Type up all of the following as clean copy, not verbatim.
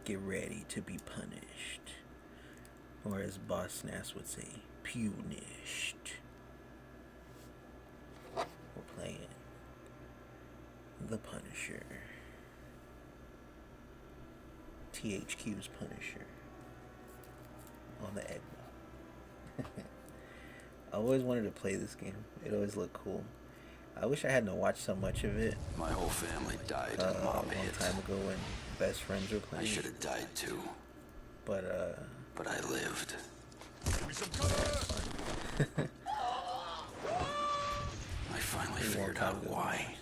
Get ready to be punished. Or as Boss Nass would say, punished. We're playing The Punisher. THQ's Punisher. On the Xbox. I always wanted to play this game. It always looked cool. I wish I hadn't watched so much of it My whole family died in a mob long hits. time ago when best friends were I playing. should have died too, But but I lived. I finally figured out why.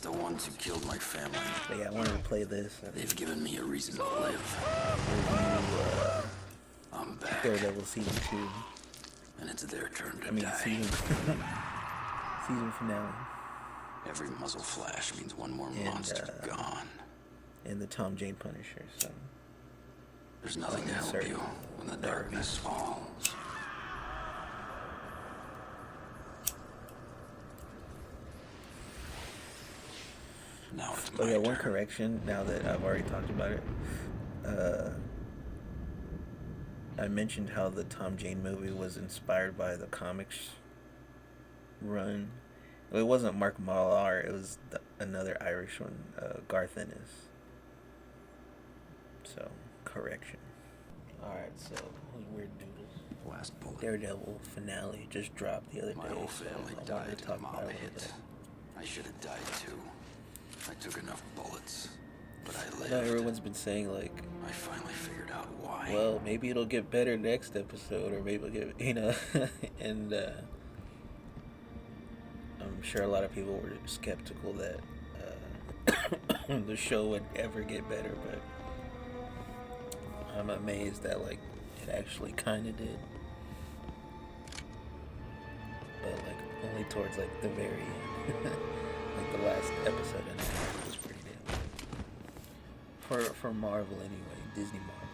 The ones who killed my family, But yeah, I wanted to play this. they've given me a reason to live. Review I'm back, Daredevil season 2. and it's their turn to I mean die. season finale. Every muzzle flash means one more And, monster gone. And the Tom Jane Punisher. So There's nothing to help you when the darkness falls. Now it's my one turn. correction. Now that I've already talked about it, I mentioned how the Tom Jane movie was inspired by the comics run. Well, it wasn't Mark Millar. It was another Irish one, Garth Ennis. So, correction. Alright, so, Weird Noodles. Last bullet. Daredevil finale just dropped the other day. My whole family so I wanted died to in talk a mob about it a little hit. bit. I should have died too. I took enough bullets, but I I lived. know everyone's been saying, like, I finally figured out why. well, maybe it'll get better next episode, or maybe it'll get, and I'm sure a lot of people were skeptical that the show would ever get better, but I'm amazed that, like, it actually kind of did. But, like, only towards, like, the very end. Like, the last episode and a half was pretty damn good. For Marvel, anyway. Disney Marvel.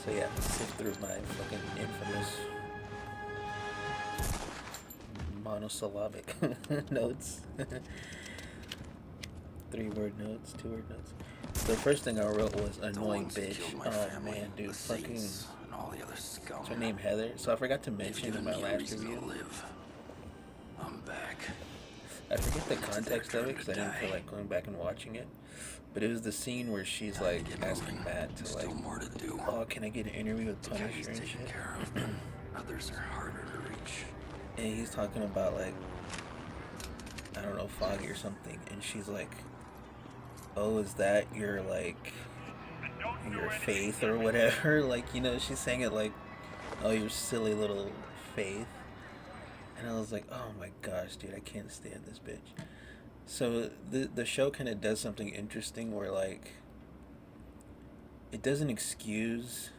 So yeah, sift through my fucking infamous monosyllabic notes. 3-word notes, 2-word notes. The first thing I wrote was The annoying ones who bitch. killed my Oh family, man, dude, the fucking. saints, and all the other scum. What's her name? Heather. So I forgot to They've mention in given my me a last reason review. to live. I'm back. I forget the context of it turn because to I didn't feel die. like going back and watching it. But it was the scene where she's Time like to get asking moving. Matt to Still like, more to do. oh, can I get an interview with The guy he's Punisher and taken shit? care of. Others are harder to reach. And he's talking about like, I don't know, Foggy or something, and she's like, oh, is that your like your faith or whatever? Like, she's saying it like, oh, your silly little faith. And I was like, oh my gosh, dude, I can't stand this bitch. So the show kind of does something interesting where like it doesn't excuse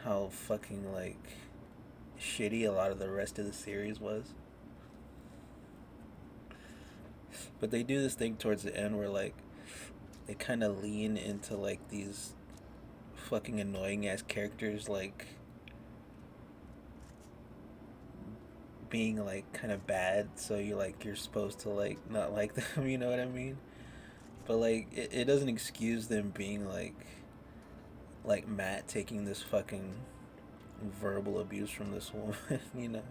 how fucking like shitty a lot of the rest of the series was. But they do this thing towards the end where like they kind of lean into like these fucking annoying ass characters like being like kind of bad, so you're supposed to like not like them, you know what I mean? But like it doesn't excuse them being like Matt taking this fucking verbal abuse from this woman.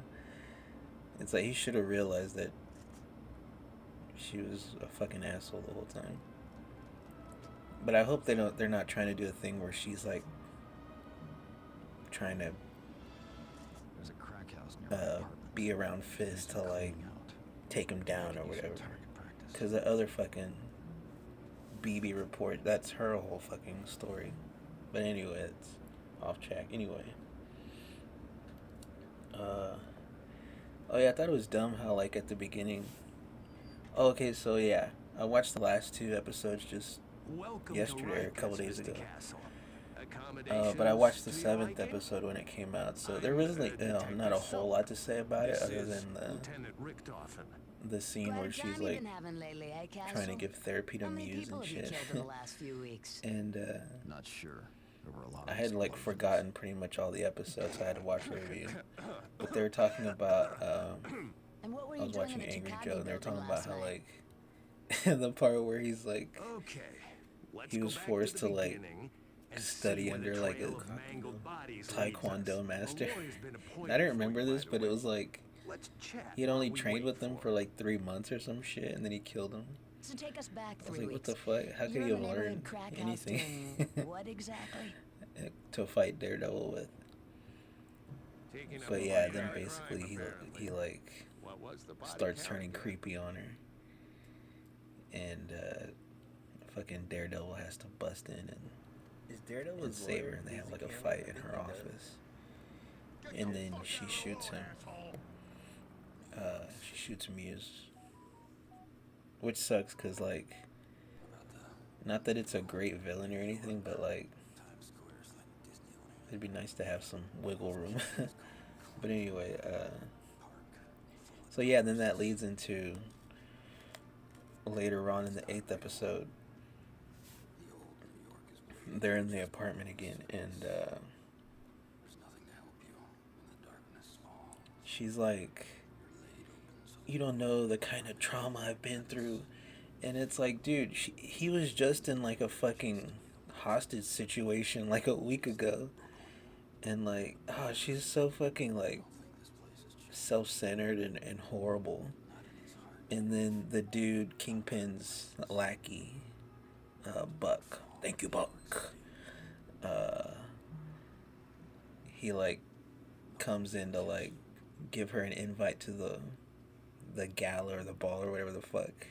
It's like he should have realized that she was a fucking asshole the whole time. But I hope they're not trying to do a thing where she's like trying to There's a crack house near my apartment. be around Fist to like take him down or whatever. Target practice. Because the other fucking BB report, that's her whole fucking story. But anyway, it's off track. Anyway. Oh yeah, I thought it was dumb how like at the beginning. Oh, okay, so yeah, I watched the last 2 episodes just yesterday or a couple days ago. But I watched the 7th episode when it came out, so there was like not a whole lot to say about it other than the scene where she's like trying to give therapy to Muse and shit. And Not sure. over a lot I of had like explosions. forgotten pretty much all the episodes, so I had to watch a review. But they were talking about. And what were I you was doing in watching the Angry Joe, Takagi and they were building talking about last how night? like the part where he's like Okay, let's he go was back forced to to the like beginning and study see where the under like a trail of mangled bodies leads us. taekwondo master. A lawyer's been I appointed didn't for you, remember by this, the but it way. was like Let's chat he had while only we trained wait with them for for him. like 3 months or some shit, and then he killed him. So take us back I was 3 like, what weeks. the fuck? How could You're he in have the neighborhood learned crack house anything doing what exactly? to fight Daredevil with? Taking up But a yeah, body then of basically crime, he apparently. like What was the body starts turning character? creepy on her, and fucking Daredevil has to bust in Is Daredevil and save her, and they have like a fight in her office, and then she shoots him. She shoots Muse, which sucks because like, not that it's a great villain or anything, but like it'd be nice to have some wiggle room. But anyway, so yeah, then that leads into later on in the 8th episode. They're in the apartment again, and she's like, "You don't know the kind of trauma I've been through," and it's like, dude, he was just in like a fucking hostage situation like a week ago, and like, oh, she's so fucking like self-centered and horrible. And then the dude, Kingpin's lackey, Buck. Thank you, Buck. Uh, he like comes in to like give her an invite to the gala or the ball or whatever the fuck.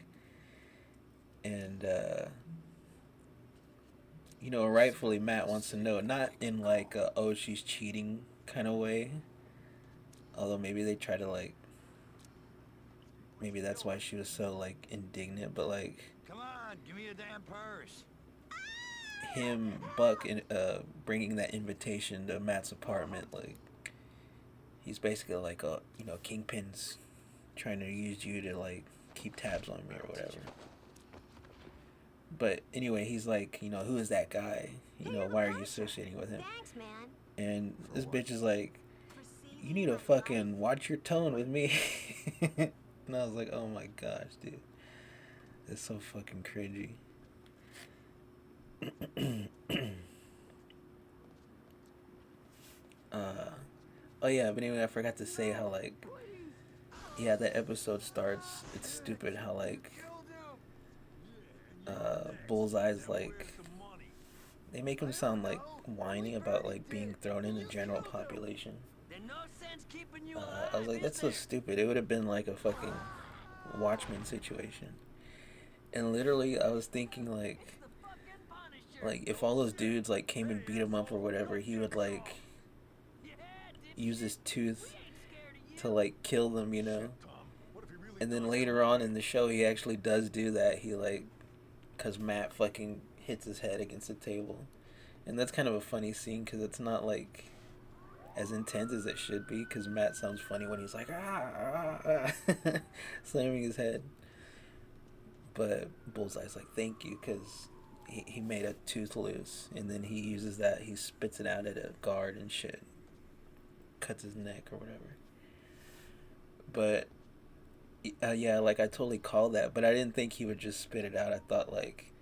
And you know, rightfully Matt wants to know, not in like a, oh, she's cheating kind of way. Although maybe they try to like, maybe that's why she was so like indignant, but like Come on, give me your damn purse. him, Buck, in bringing that invitation to Matt's apartment, like he's basically like a, you know, Kingpin's trying to use you to like keep tabs on me or whatever. But anyway, he's like, you know, who is that guy? You know, why are you associating with him? Thanks, man. And this bitch is like, you need to fucking watch your tone with me. And I was like, oh my gosh, dude. It's so fucking cringy. Oh yeah, but anyway, I forgot to say how like, yeah, that episode starts. It's stupid how like, Bullseye's like, they make him sound like whiny about like being thrown in the general population. I was like, that's so stupid. It would have been like a fucking Watchmen situation. And literally, I was thinking like if all those dudes like came and beat him up or whatever, he would like use his tooth to like kill them, you know. And then later on in the show, he actually does do that. He like, cause Matt fucking hits his head against the table, and that's kind of a funny scene because it's not like as intense as it should be. Cause Matt sounds funny when he's like slamming his head. But Bullseye's like, thank you, because he made a tooth loose, and then he uses that, he spits it out at a guard and shit. Cuts his neck or whatever. But, yeah, like, I totally called that, but I didn't think he would just spit it out. I thought, like,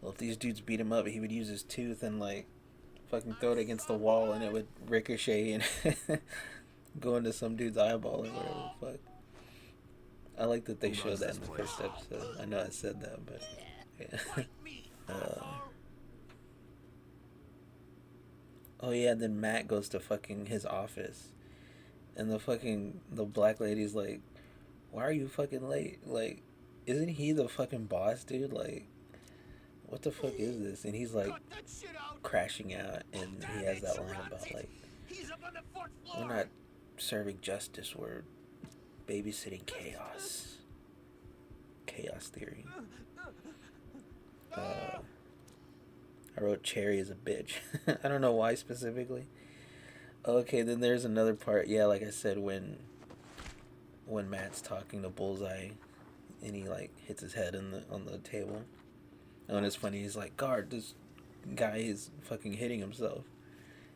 well, if these dudes beat him up, he would use his tooth and, like, fucking throw it against the wall, and it would ricochet and go into some dude's eyeball or whatever the fuck. I like that they showed that in the first episode. I know I said that, but yeah. Oh yeah, then Matt goes to fucking his office, and the black lady's like, "Why are you fucking late? Like, isn't he the fucking boss, dude? Like, what the fuck is this?" And he's like crashing out, and he has that line about like, "We're not serving justice, we're babysitting chaos. Chaos theory." I wrote Cherry is a bitch. I don't know why specifically. Okay, then there's another part. Yeah, like I said, when Matt's talking to Bullseye, and he like hits his head on the table. And when it's funny, he's like, "Guard, guy is fucking hitting himself.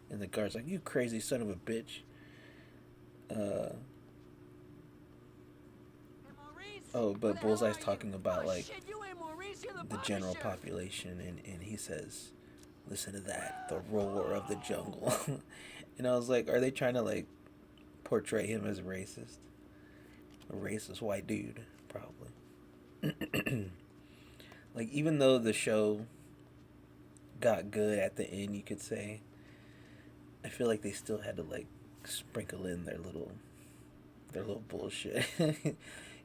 And the guard's like, "You crazy son of a bitch." Oh, but Bullseye's talking about like the general population, and he says, "Listen to that, the roar of the jungle." And I was like, are they trying to like portray him as a racist white dude? Probably. Like, even though the show got good at the end, you could say, I feel like they still had to like sprinkle in their little bullshit.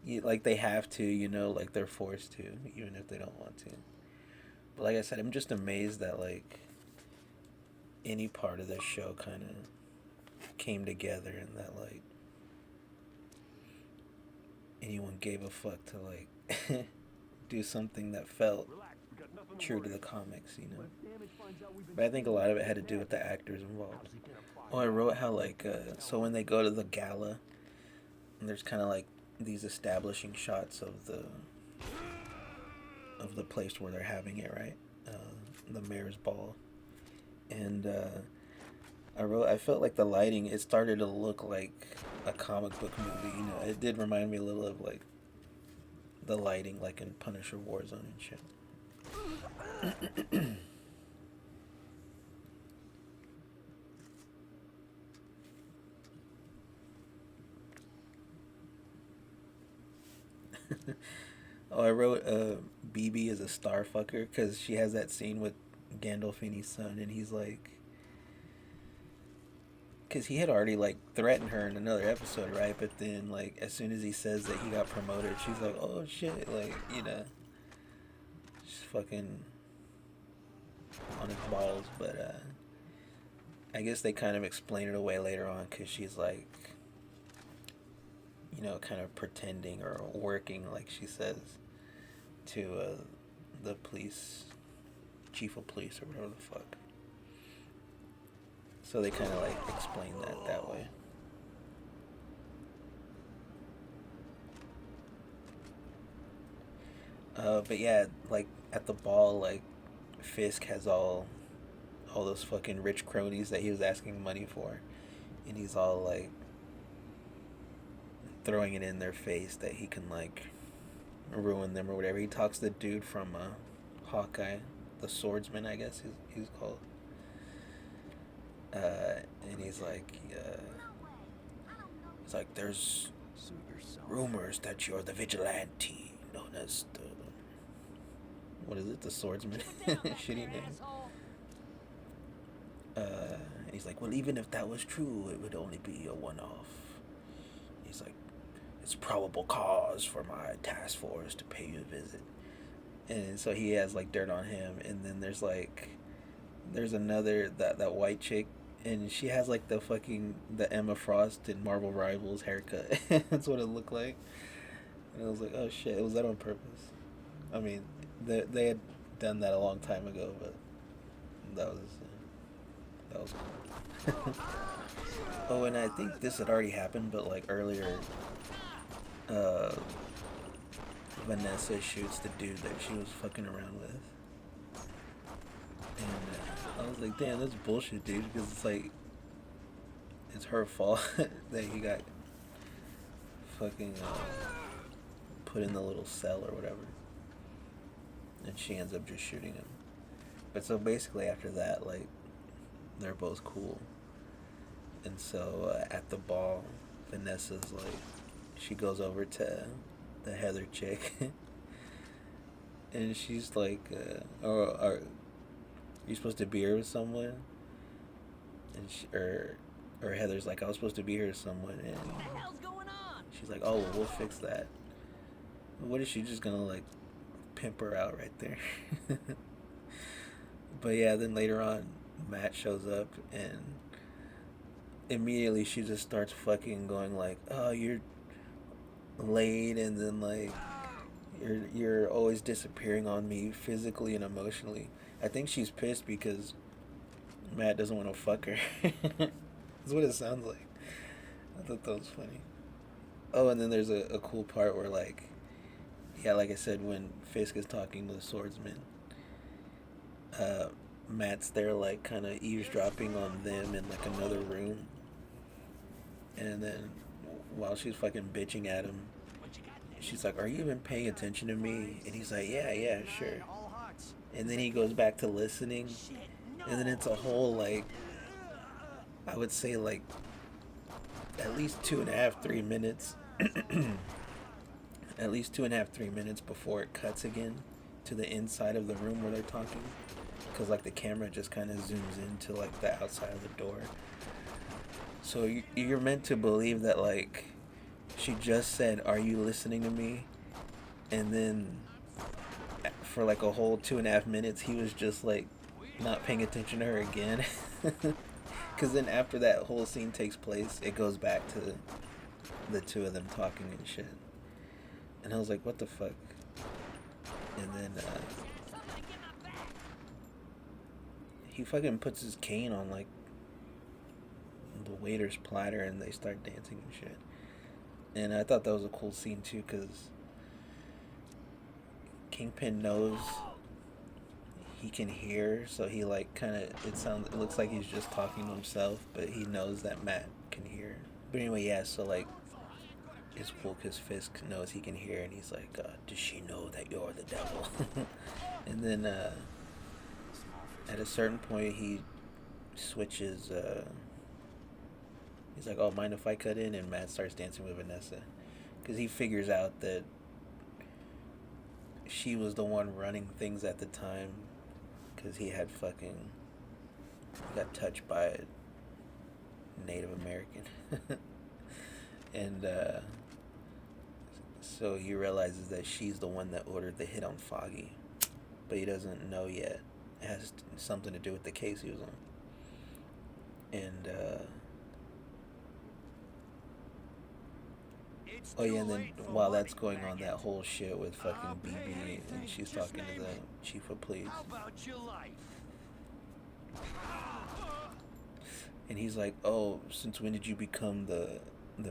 Like they have to, like they're forced to, even if they don't want to. But like I said, I'm just amazed that like any part of this show kind of came together, and that like anyone gave a fuck to like do something that felt true to the comics, But I think a lot of it had to do with the actors involved. Oh, I wrote how like so when they go to the gala, and there's kind of like these establishing shots of the place where they're having it, right? The mayor's ball. And I felt like the lighting, it started to look like a comic book movie, It did remind me a little of like the lighting like in Punisher Warzone and shit. Oh, I wrote BB is a star fucker because she has that scene with Gandolfini's son, and he's like, because he had already like threatened her in another episode, right? But then like as soon as he says that he got promoted, she's like, oh shit, like she's fucking on his balls. But I guess they kind of explain it away later on because she's like, kind of pretending or working, like she says, to the police, chief of police or whatever the fuck. So they kind of like explain that way. But yeah, like at the ball, like Fisk has all those fucking rich cronies that he was asking money for, and he's all like throwing it in their face that he can like ruin them or whatever. He talks to the dude from Hawkeye, the swordsman, I guess he's called. And he's like, there's rumors that you're the vigilante known as the, what is it, the swordsman? Shitty name. And he's like, well, even if that was true, it would only be a one-off. He's like, it's probable cause for my task force to pay you a visit. And so he has like dirt on him, and then there's another, that white chick, and she has like the Emma Frost in Marvel Rivals haircut. That's what it looked like. And I was like, oh shit, was that on purpose? I mean, they had done that a long time ago, but that was cool. Oh, and I think this had already happened, but like earlier, Vanessa shoots the dude that she was fucking around with. And I was like, damn, that's bullshit, dude, because it's like, it's her fault that he got fucking put in the little cell or whatever. And she ends up just shooting him. But so basically after that, like, they're both cool. And so at the ball, Vanessa's like, she goes over to the Heather chick. And she's like, are you supposed to be here with someone? And or Heather's like, I was supposed to be here with someone. And What the hell's going on? she's like, oh, well, we'll fix that. What is she just gonna like pimp her out right there? But yeah, then later on, Matt shows up, and immediately she just starts fucking going like, oh, you're late, and then like you're always disappearing on me physically and emotionally. I think she's pissed because Matt doesn't want to fuck her. That's what it sounds like. I thought that was funny. Oh, and then there's a cool part where like, yeah, like I said, when Fisk is talking to the swordsman, Matt's there like kind of eavesdropping on them in like another room, and then while she's fucking bitching at him, she's like, "Are you even paying attention to me?" And he's like, "Yeah, yeah, sure." And then he goes back to listening, and then it's a whole like, I would say like at least 2.5, 3 minutes, at least 2.5, 3 minutes before it cuts again to the inside of the room where they're talking, because like the camera just kind of zooms into like the outside of the door. So you're meant to believe that like she just said, "Are you listening to me?" And then for like a whole 2.5 minutes, he was just like not paying attention to her again. Because then after that whole scene takes place, it goes back to the two of them talking and shit. And I was like, what the fuck? And then he fucking puts his cane on like the waiter's platter and they start dancing and shit. And I thought that was a cool scene too, because Kingpin knows he can hear, so he like kind of, it looks like he's just talking to himself, but he knows that Matt can hear. But anyway, yeah, so like it's cool because Fisk knows he can hear, and he's like, does she know that you're the devil? And then at a certain point he switches, he's like, oh, mind if I cut in? And Matt starts dancing with Vanessa because he figures out that she was the one running things at the time, because he got touched by a Native American. And so he realizes that she's the one that ordered the hit on Foggy, but he doesn't know yet. It has something to do with the case he was on. And oh yeah, and then while that's going on, that whole shit with fucking BB, and she's talking to the chief of police. How about your life? And he's like, oh, since when did you become the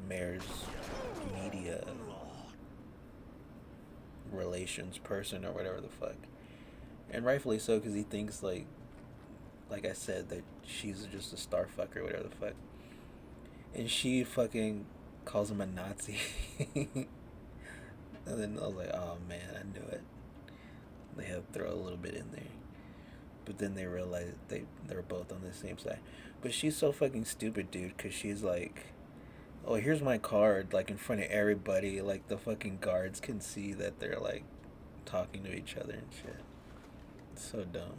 mayor's media relations person or whatever the fuck? And rightfully so, because he thinks like I said, that she's just a star fucker or whatever the fuck. And she fucking calls him a Nazi. And then I was like, oh man, I knew it. They had to throw a little bit in there. But then they realized they're both on the same side. But she's so fucking stupid, dude, because she's like, oh, here's my card, like in front of everybody. Like the fucking guards can see that they're like talking to each other and shit. It's so dumb.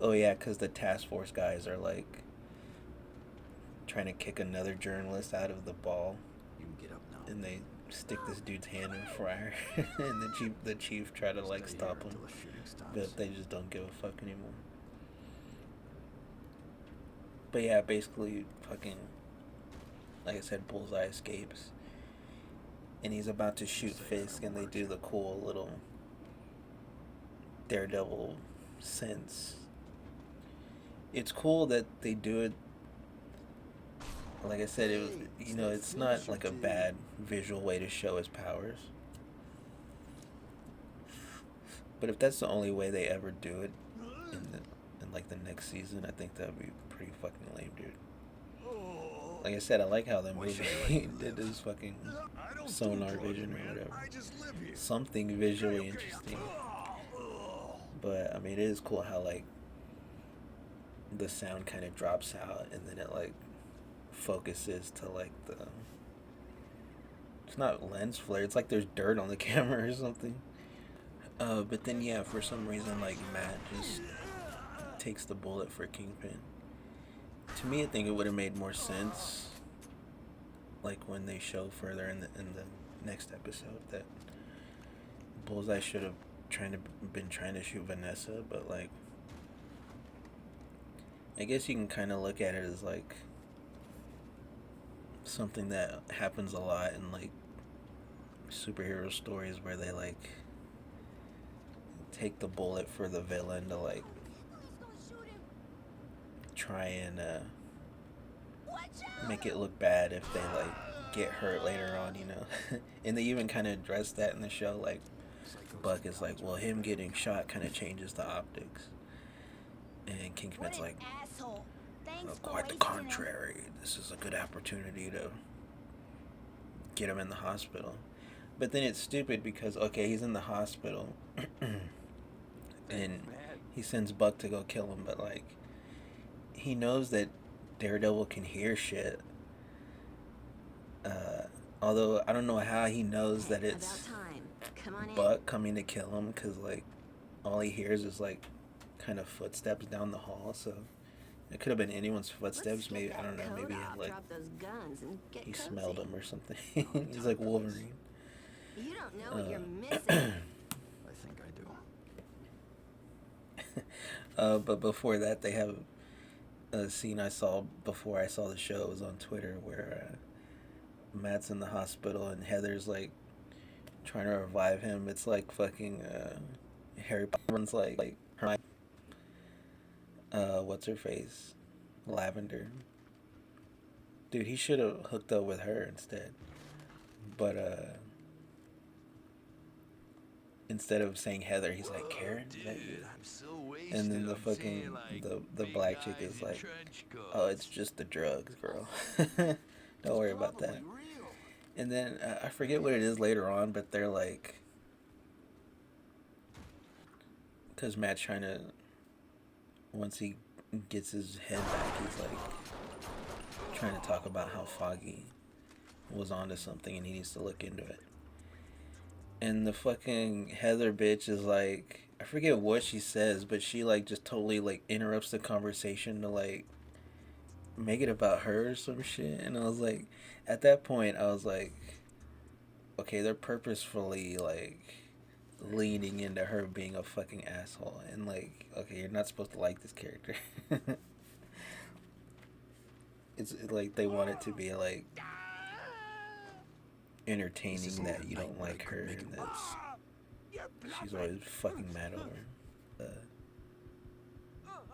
Oh yeah, because the task force guys are like trying to kick another journalist out of the ball, You can get up now. and they stick this dude's hand in fire, and the chief try to like Stay stop here him, until the shooting stops. but they just don't give a fuck anymore. But yeah, basically, fucking, like I said, Bullseye escapes, and he's about to shoot Fisk, and they do the cool little Daredevil sense. It's cool that they do it. Like I said, it was, it's not like a bad visual way to show his powers. But if that's the only way they ever do it in like the next season, I think that would be pretty fucking lame, dude. Like I said, I like how the movie did this fucking sonar vision or whatever. Something visually interesting. But I mean, it is cool how like the sound kind of drops out and then it like focuses to like it's not lens flare, it's like there's dirt on the camera or something. But then yeah, for some reason like Matt just takes the bullet for Kingpin. To me, I think it would have made more sense like when they show further in the next episode that Bullseye should have been trying to shoot Vanessa, but like I guess you can kind of look at it as like something that happens a lot in like superhero stories where they like take the bullet for the villain to like try and make it look bad if they like get hurt later on, you know. And they even kind of address that in the show. Like, Buck is like, well, him getting shot kind of changes the optics. And Kingpin's like, asshole. Thanks for quite the wasting him. contrary. This is a good opportunity to get him in the hospital. But then it's stupid because, okay, he's in the hospital. And he sends Buck to go kill him, but like, he knows that Daredevil can hear shit. Although I don't know how he knows that it's Buck coming to kill him, because like all he hears is like kind of footsteps down the hall. So it could have been anyone's footsteps. Maybe, I don't know, maybe like he smelled him or something. He's like Wolverine. You don't know what you're missing. I think I do. But before that, they have a scene I saw before I saw the show. It was on Twitter where Matt's in the hospital and Heather's like trying to revive him. It's like fucking Harry Potter's like her, what's her face, Lavender. Dude, he should have hooked up with her instead. But instead of saying Heather, he's like, Karen? Is that you? I'm so wasted. And then the I'm fucking seeing, like, the big black chick guys is in like, trench coats. oh, it's just the drugs, girl. Don't worry about that. And then I forget what it is later on, but they're like, because Matt's trying to, once he gets his head back, he's like trying to talk about how Foggy was onto something and he needs to look into it. And the fucking Heather bitch is like, I forget what she says, but she like just totally like interrupts the conversation to like make it about her or some shit. And I was like, at that point I was like, okay, they're purposefully like leaning into her being a fucking asshole, and like, okay, you're not supposed to like this character. It's like they want it to be like entertaining that you don't like her and that she's always fucking mad over.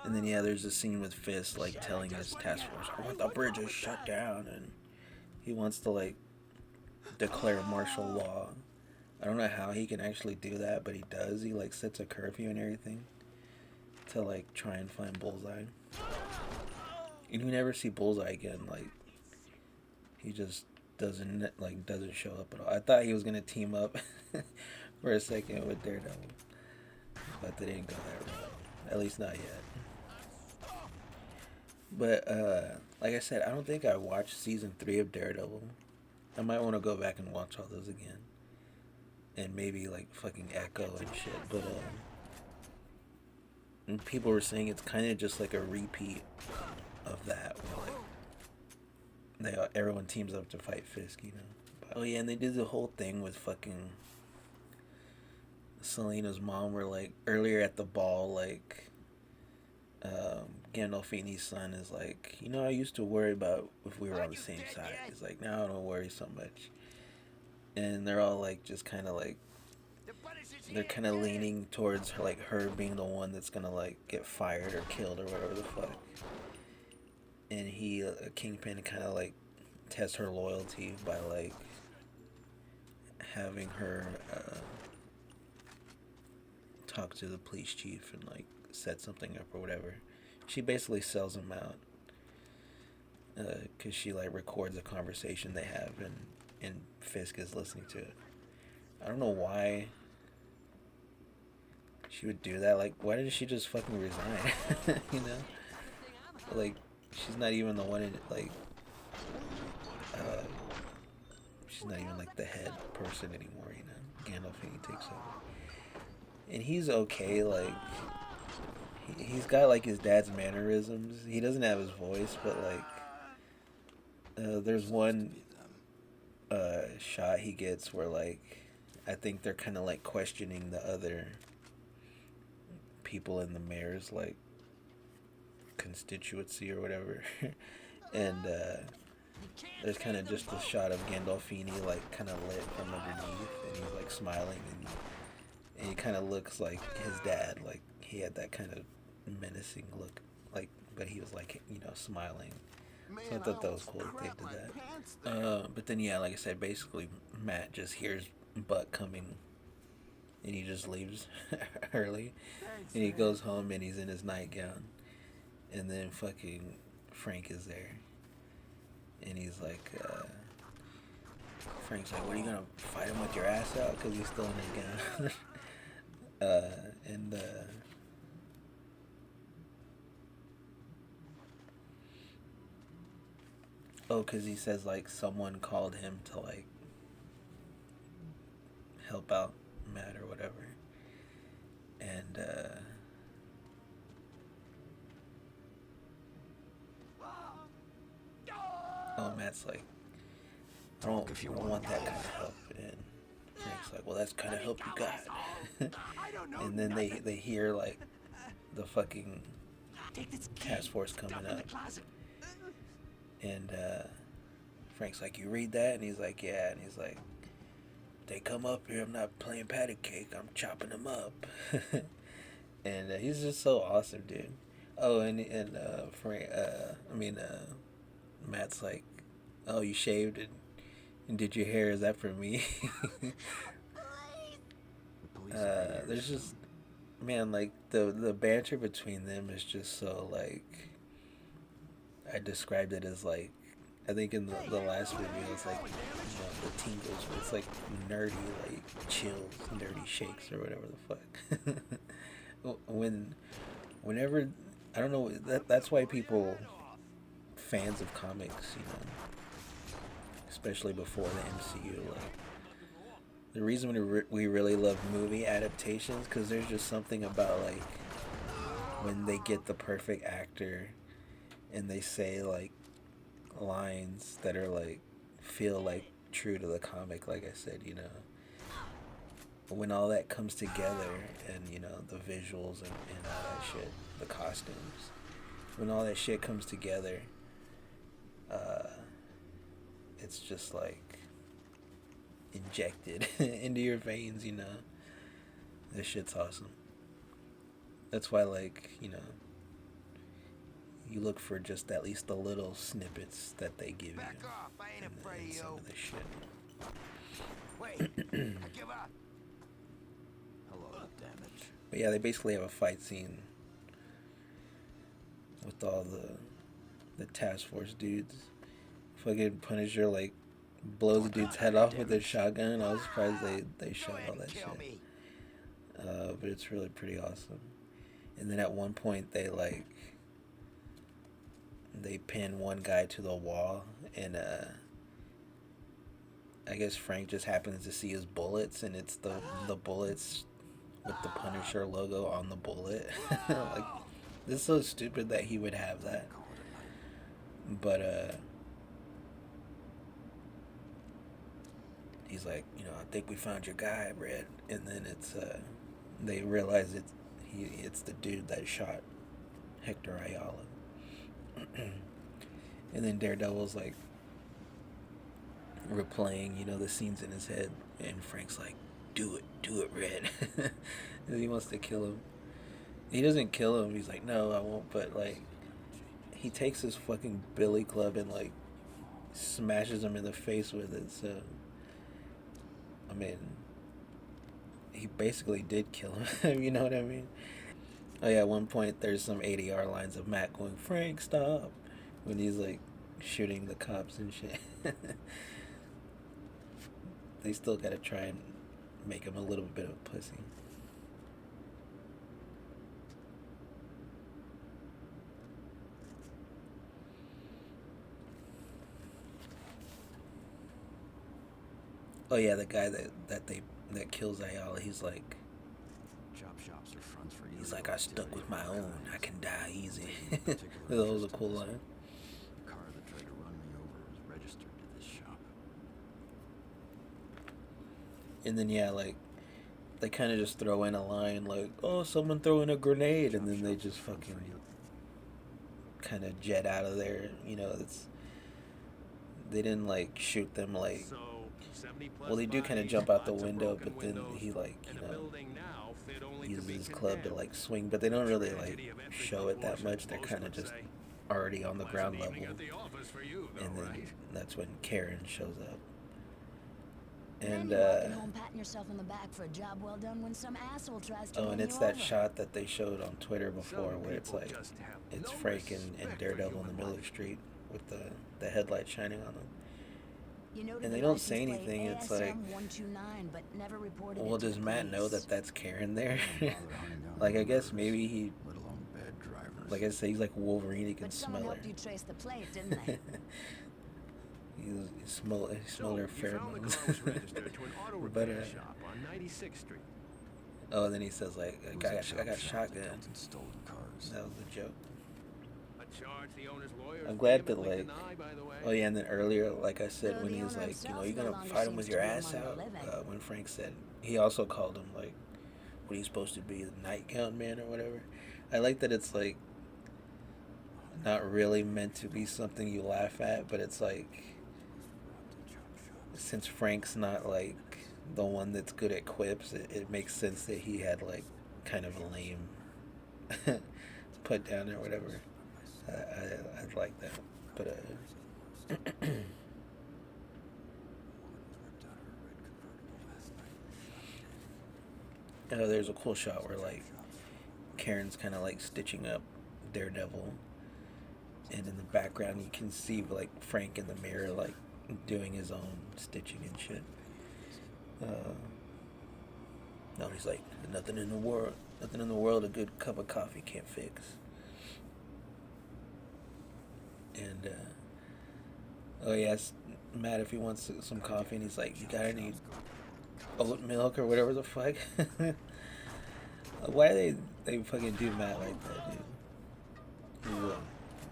And then yeah, there's a scene with Fist like telling his task force, I want the bridges shut down, and he wants to like declare martial law. I don't know how he can actually do that, but he does. He like sets a curfew and everything to like try and find Bullseye. And we never see Bullseye again. Like, he just doesn't show up at all. I thought he was gonna team up for a second with Daredevil, but they didn't go that route. At least not yet. But like I said, I don't think I watched season 3 of Daredevil. I might want to go back and watch all those again, and maybe like fucking Echo and shit. But and people were saying it's kind of just like a repeat of that, where like everyone teams up to fight Fisk, you know. But, oh yeah, and they did the whole thing with fucking Selena's mom, where like earlier at the ball, like Gandolfini's son is like, you know, I used to worry about if we were on the same side. He's like, now I don't worry so much. And they're all like, just kind of like, they're kind of leaning towards her, like her being the one that's gonna like get fired or killed or whatever the fuck. And he, Kingpin, kind of like tests her loyalty by like having her talk to the police chief and like set something up or whatever. She basically sells him out because she like records a conversation they have, and Fisk is listening to it. I don't know why she would do that. Like, why didn't she just fucking resign? You know, like, she's not even the one in, like, she's not even like the head person anymore, you know. Gandolfini takes over, and he's okay. Like, he's got like his dad's mannerisms. He doesn't have his voice, but like, there's one shot he gets where like, I think they're kind of like questioning the other people in the mayor's like constituency or whatever. And there's kind of just a shot of Gandolfini like kind of lit from underneath, and he's like smiling, and he kind of looks like his dad. Like, he had that kind of menacing look, like, but he was like, you know, smiling So I thought that was cool that they did that. But then yeah, like I said, basically Matt just hears Buck coming, and he just leaves early, and he goes home and he's in his nightgown, and then fucking Frank is there, and he's like, Frank's like, "What are you gonna fight him with your ass out? Because he's still in his gown." and oh, because he says like someone called him to like help out Matt or whatever, and oh, Matt's like, I don't want that kind of help, and Frank's like, well, that's kind of help you got. And then they hear like the fucking task force coming up, and Frank's like, you read that? And he's like, yeah. And he's like, they come up here, I'm not playing patty cake, I'm chopping them up. And he's just so awesome, dude. Oh, and Frank, Matt's like, oh, you shaved and did your hair? Is that for me? There's just, man, like the banter between them is just so like, I described it as like, I think in the last video it's like, the tingles, but it's like nerdy, like chills, nerdy shakes or whatever the fuck. Whenever, I don't know, that's why people, fans of comics, especially before the MCU, like, the reason we really love movie adaptations, because there's just something about like when they get the perfect actor and they say like lines that are like, feel like true to the comic, like I said, when all that comes together, and the visuals and all that shit, the costumes, when all that shit comes together, it's just like injected into your veins. This shit's awesome. That's why, like, you look for just at least the little snippets that they give Back you off, I ain't afraid, in some yo. of the shit. Wait, I give up. Hello, damage. But yeah, they basically have a fight scene with all the task force dudes. Fucking Punisher like blows the dude's head off with his shotgun. I was surprised they showed all that shit. But it's really pretty awesome. And then at one point they pin one guy to the wall, and I guess Frank just happens to see his bullets, and it's the bullets with the Punisher logo on the bullet. Like, this is so stupid that he would have that. But he's like, I think we found your guy, Red. And then it's they realize it's the dude that shot Hector Ayala. And then Daredevil's like replaying, the scenes in his head, and Frank's like, do it, Red. And he wants to kill him. He doesn't kill him. He's like, no, I won't. But like, he takes his fucking billy club and like smashes him in the face with it. So, I mean, he basically did kill him. You know what I mean? Oh yeah, at one point there's some ADR lines of Matt going, Frank, stop, when he's like shooting the cops and shit. They still gotta try and make him a little bit of a pussy. Oh yeah, the guy that kills Ayala, he's like, Chop shops are fronts for you. he's like, I stuck with my own, I can die easy. That was a cool line. The car that tried to run me over was registered to this shop. And then yeah, like, they kind of just throw in a line like, oh, someone throw in a grenade, and then they just fucking kind of jet out of there. They didn't like shoot them like, well, they do kind of jump out the window, but then he like, uses his club to like swing, but they don't really like show it that much. They're kind of just already on the ground level, Evening at the office for you, though, and then right? that's when Karen shows up. Then And you're walking home patting yourself on the back for a job well done when some asshole tries to oh, win and it's you that over. shot that they showed on Twitter before, Some where it's people like just have it's no Frank and respect for Daredevil in the human middle of the life. street with the headlights shining on them. You noted And the they don't license say plate anything. It's like, ASM 129, but never reported well, it to does the Matt know police. that that's Karen there? Don't bother hunting down Like, I guess murderers, maybe he, let alone bad drivers. like I said, he's like Wolverine. He can But someone smell her. helped you trace the plate, didn't they? he smell So, her you found the pheromones. car was registered to an auto But, repair shop on 96th Street. oh, then he says like, It I was got a a chop shop that shotgun. dealt in stolen cars. That was the joke. A charge the owner's lawyers I'm glad that vehemently like, deny, by the way. oh yeah, and then earlier, like I said, Though when the he was owner like, you know, himself you're no gonna longer fight him with seems your to be ass among the out. living. When Frank said, he also called him like, what he's supposed to be, the nightgown man or whatever. I like that it's like not really meant to be something you laugh at, but it's like, since Frank's not like the one that's good at quips, it makes sense that he had like kind of a lame put down or whatever. I like that, but oh, there's a cool shot where like Karen's kind of like stitching up Daredevil, and in the background you can see like Frank in the mirror like doing his own stitching and shit. No, he's like, nothing in the world a good cup of coffee can't fix. And oh yes, Matt, if he wants some coffee, and he's like, you got any oat milk or whatever the fuck. Why do they fucking do Matt like that, dude? He's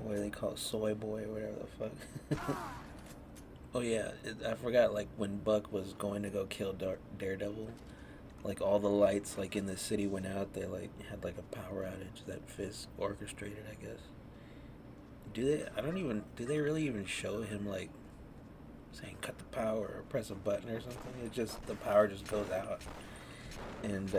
what do they call it, soy boy or whatever the fuck. Oh yeah, I forgot, like when Buck was going to go kill Daredevil, like all the lights like in the city went out. They like had like a power outage that Fisk orchestrated, I guess. Do they really even show him like saying cut the power or press a button or something? It just, the power just goes out. And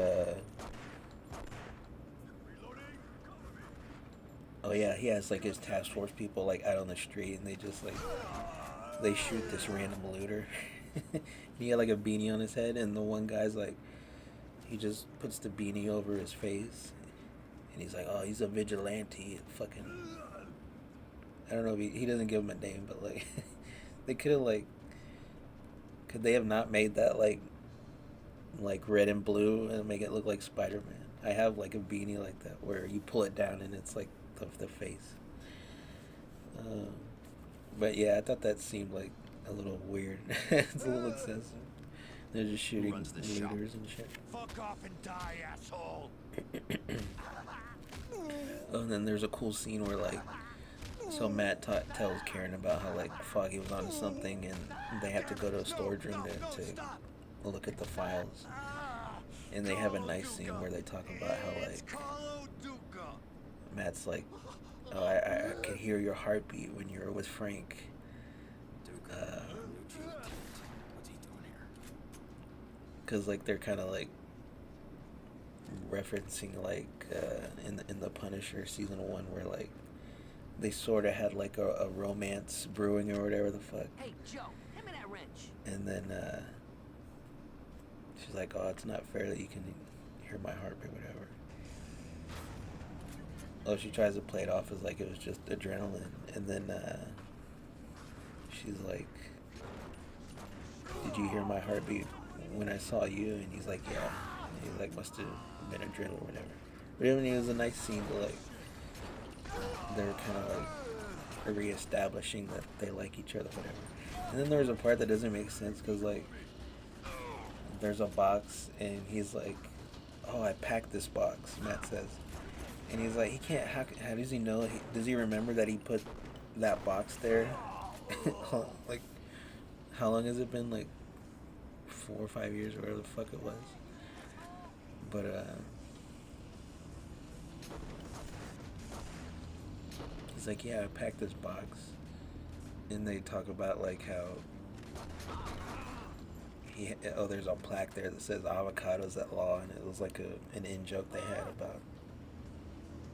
oh yeah, he has like his task force people like out on the street, and they just like, they shoot this random looter. He had like a beanie on his head, and the one guy's like, he just puts the beanie over his face, and he's like, oh, he's a vigilante. Fucking, I don't know if he doesn't give him a name, but like, they could have like, could they have not made that like red and blue and make it look like Spider-Man? I have like a beanie like that where you pull it down and it's like the face. But yeah, I thought that seemed like a little weird. It's a little excessive. They're just shooting runs the shop? looters and shit. Fuck off and die, asshole! Oh, and then there's a cool scene where like, so Matt tells Karen about how like Foggy was onto something, and they have to go to a storage room to look at the files. And they have a nice scene where they talk about how like Matt's like, oh, I could hear your heartbeat when you were with Frank. What's he doing here? Because like they're kind of like referencing like in the Punisher season 1, where like they sort of had like a romance brewing or whatever the fuck. Hey, Joe, hand me that wrench. And then she's like, oh, it's not fair that you can hear my heartbeat, whatever. Oh, she tries to play it off as like it was just adrenaline. And then she's like, did you hear my heartbeat when I saw you? And he's like, yeah. And he's like, must have been adrenaline or whatever. But I mean, it was a nice scene to like, they're kind of like reestablishing that they like each other, whatever. And then there's a part that doesn't make sense because like there's a box and he's like, oh, I packed this box, Matt says. And he's like, he can't, how does he know? Does he remember that he put that box there? Like, how long has it been? Like 4 or 5 years or whatever the fuck it was. But he's like, yeah, I packed this box. And they talk about like how there's a plaque there that says avocados at law, and it was like an in-joke they had about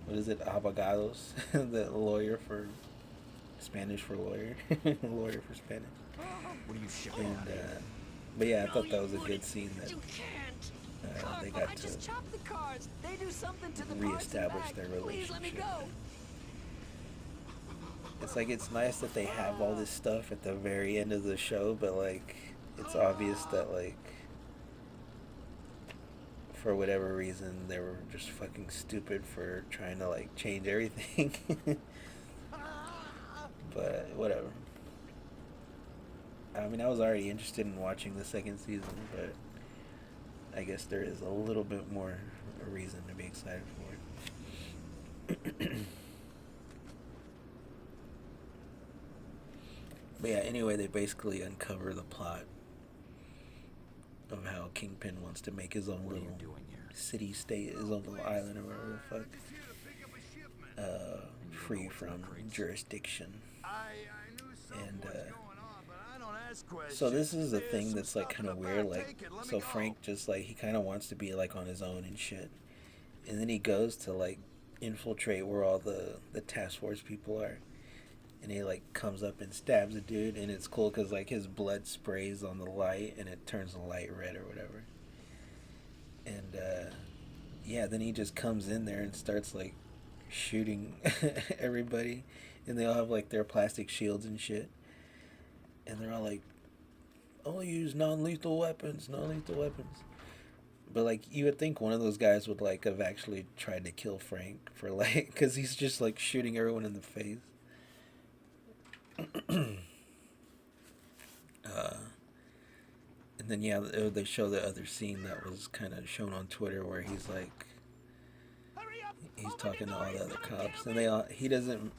what is it, abogados, the lawyer for Spanish for lawyer, lawyer for Spanish. What are you shouting And at me? but yeah, I thought that was a good scene that You can't. they I got to just chopped the cards. They do something to the parts and reestablish back. their Please let me relationship. go. It's like it's nice that they have all this stuff at the very end of the show, but like it's obvious that like for whatever reason they were just fucking stupid for trying to like change everything. But whatever. I mean, I was already interested in watching the second season, but I guess there is a little bit more a reason to be excited for it. But yeah, anyway, they basically uncover the plot of how Kingpin wants to make his own What are you little doing here? city-state, his own little island or whatever the fuck, free from jurisdiction. And so this is a thing that's like kind of weird. Like, so Frank just like he kind of wants to be like on his own and shit, and then he goes to like infiltrate where all the task force people are, and he like comes up and stabs a dude, and it's cool because like his blood sprays on the light and it turns the light red or whatever. And yeah, then he just comes in there and starts like shooting everybody, and they all have like their plastic shields and shit, and they're all like, only use non-lethal weapons, non-lethal weapons. But like you would think one of those guys would like have actually tried to kill Frank for like, because he's just like shooting everyone in the face. And then yeah, they show the other scene that was kind of shown on Twitter where he's like, he's talking to all the other cops, and he doesn't.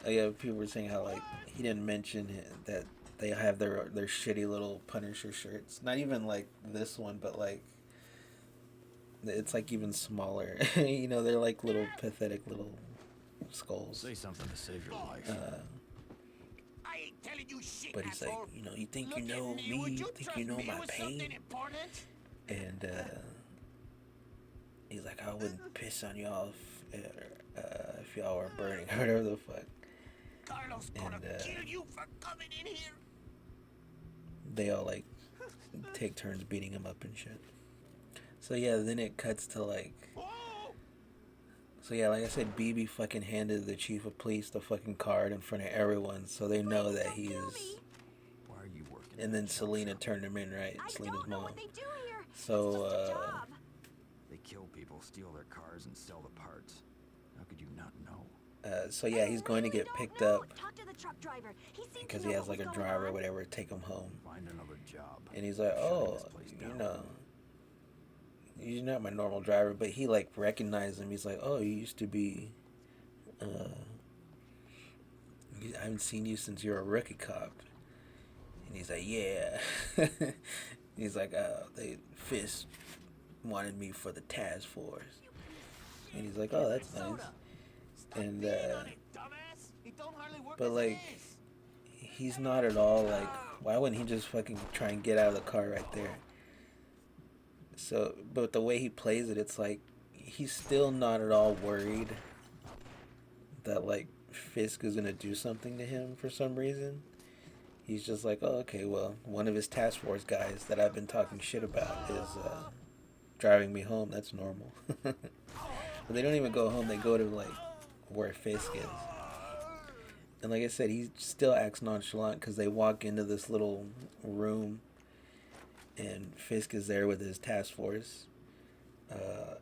Yeah, people were saying how like he didn't mention that they have their shitty little Punisher shirts. Not even like this one, but like it's like even smaller. You know, they're like little pathetic little skulls. Say something to save your life. I ain't telling you shit, But he's like, asshole. you know, you think Look you know at me? Would You you think trust you know me my with something pain? important? And he's like, I wouldn't piss on y'all if y'all were burning or whatever the fuck. Carlos gonna And kill you for coming in here. they all like take turns beating him up and shit. So yeah, then it cuts to like. So yeah, like I said, BB fucking handed the chief of police the fucking card in front of everyone, so they know that he is. Why are you working? And then Selena turned him in, right? I Selina's don't know mom. what they do here. So It's just a job. They kill people, steal their cars, and sell the parts. How could you not know? So yeah, he's going to I really get don't picked know. up Talk to the truck driver. He seems because to he know has what like a was going driver or on. whatever to take him home. Find another job. And he's like, Shutting oh, this place you down. know, you're not my normal driver. But he like recognized him. He's like, oh, you used to be, I haven't seen you since you were a rookie cop. And he's like, yeah. He's like, Fist wanted me for the task force. And he's like, oh, that's nice. And but like, he's not at all like, why wouldn't he just fucking try and get out of the car right there? So, but the way he plays it, it's like he's still not at all worried that like Fisk is gonna do something to him for some reason. He's just like, oh, okay, well, one of his task force guys that I've been talking shit about is driving me home. That's normal. But they don't even go home. They go to like where Fisk is. And like I said, he still acts nonchalant because they walk into this little room and Fisk is there with his task force.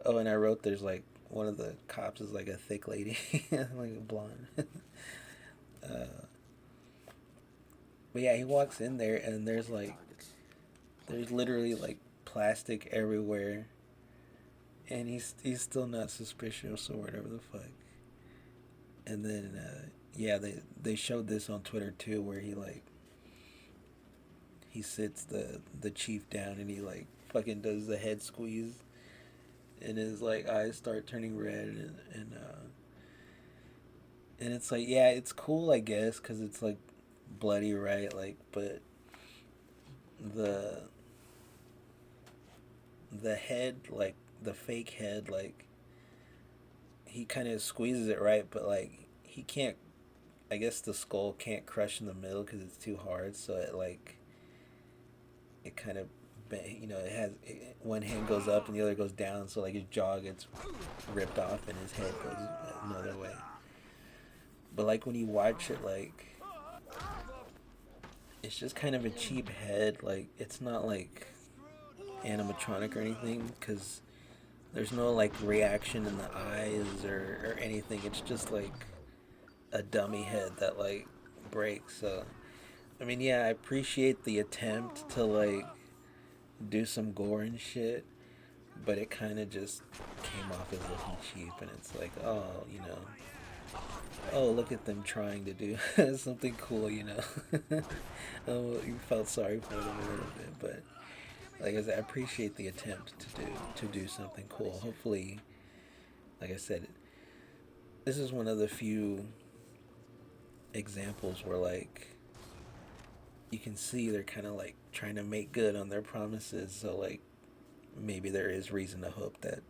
Oh, and I wrote there's like one of the cops is like a thick lady, like a blonde. But yeah, he walks in there and there's literally like plastic everywhere, and he's still not suspicious or whatever the fuck. And then yeah, they showed this on Twitter too, where he sits the chief down and he like fucking does the head squeeze, and his like eyes start turning red, and it's like, yeah, it's cool, I guess, because it's like bloody, right? Like, but the head, like the fake head, like he kind of squeezes it right, but like he can't. I guess the skull can't crush in the middle because it's too hard. So it like it kind of, it has one hand goes up and the other goes down. So like his jaw gets ripped off and his head goes another way. But like when you watch it, like it's just kind of a cheap head. Like it's not like animatronic or anything because there's no like reaction in the eyes or anything. It's just like a dummy head that like breaks. So I mean, yeah, I appreciate the attempt to like do some gore and shit, but it kind of just came off as looking cheap, and it's like, oh, oh, look at them trying to do something cool, Oh, you felt sorry for them a little bit, but like I said, I appreciate the attempt to do something cool. Hopefully, like I said, this is one of the few examples where like you can see they're kind of like trying to make good on their promises, so like maybe there is reason to hope that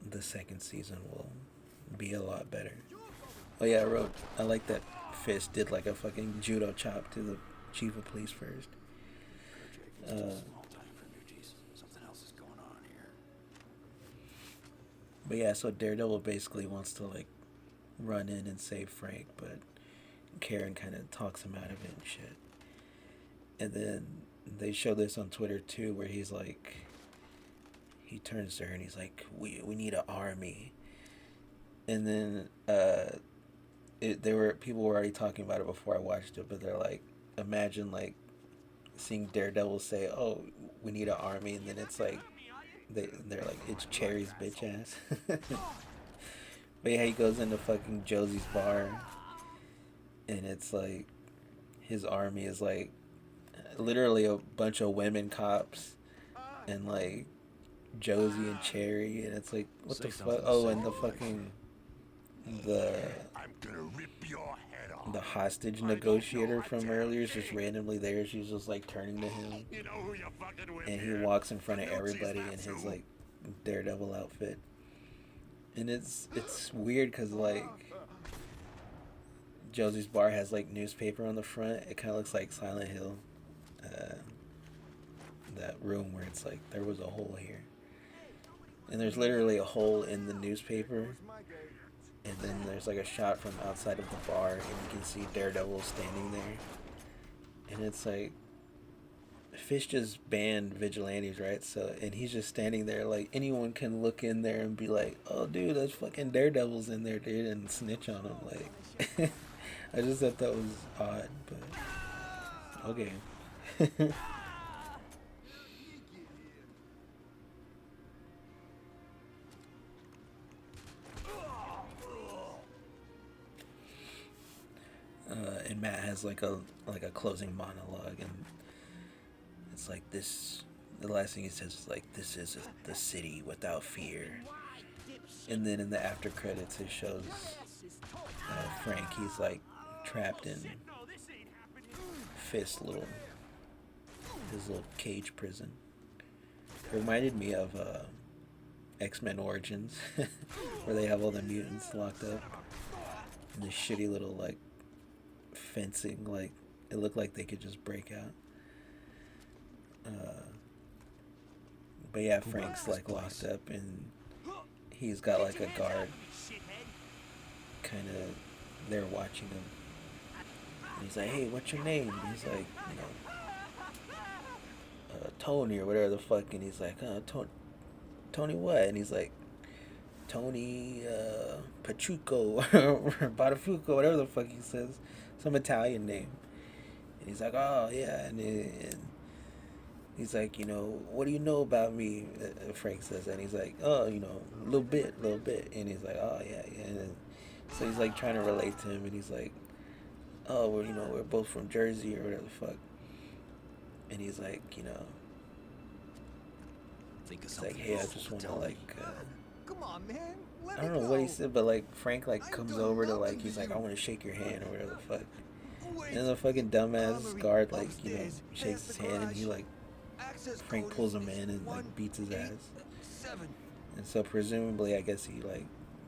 the second season will be a lot better. Oh yeah, I like that Fist did like a fucking judo chop to the chief of police first. Something else is going on here. But yeah, so Daredevil basically wants to like run in and save Frank, but Karen kind of talks him out of it and shit. And then they show this on Twitter too, where he's like, he turns to her and he's like, we need an army. And then people were already talking about it before I watched it, but they're like, imagine like seeing Daredevil say, oh, we need an army, and then it's like they're like, it's Cherry's bitch ass. But yeah, he goes into fucking Josie's bar, and it's like his army is like literally a bunch of women cops and like Josie and Cherry, and it's like, what the fuck? Oh, and the fucking the hostage negotiator from earlier is just randomly there. She's just like turning to him, and he walks in front of everybody in his like Daredevil outfit, and it's weird because like Josie's bar has like newspaper on the front. It kind of looks like Silent Hill, that room where it's like there was a hole here, and there's literally a hole in the newspaper. And then there's like a shot from outside of the bar, and you can see Daredevil standing there. And it's like, Fish just banned vigilantes, right? So, and he's just standing there, like anyone can look in there and be like, "Oh, dude, that's fucking Daredevil's in there, dude," and snitch on him. Like, I just thought that was odd, but okay. And Matt has like a closing monologue, and it's like this. The last thing he says is like, "This is the city without fear." And then in the after credits, it shows Frank. He's like trapped in his little cage prison. It reminded me of X-Men Origins, where they have all the mutants locked up in this shitty little like fencing. Like it looked like they could just break out. But yeah, Frank's like locked up, and he's got like a guard kind of there watching him. And he's like, "Hey, what's your name?" And he's like, Tony or whatever the fuck. And he's like, Tony what? And he's like, Tony Pachuco or Botafuco, whatever the fuck he says, some Italian name. And he's like, oh yeah, and he's like, what do you know about me? Frank says that, and he's like, oh, a little bit, and he's like, oh yeah. And then, so he's like trying to relate to him, and he's like, oh, well, we're both from Jersey or whatever the fuck. And he's like, he's like, hey, I just want to like, Come on, man. I don't know what he said, but like Frank like comes over to like, he's like, I want to shake your hand or whatever the fuck. And then the fucking dumbass guard like, shakes his hand, and he like, Frank pulls him in and like beats his ass. And so presumably, I guess he like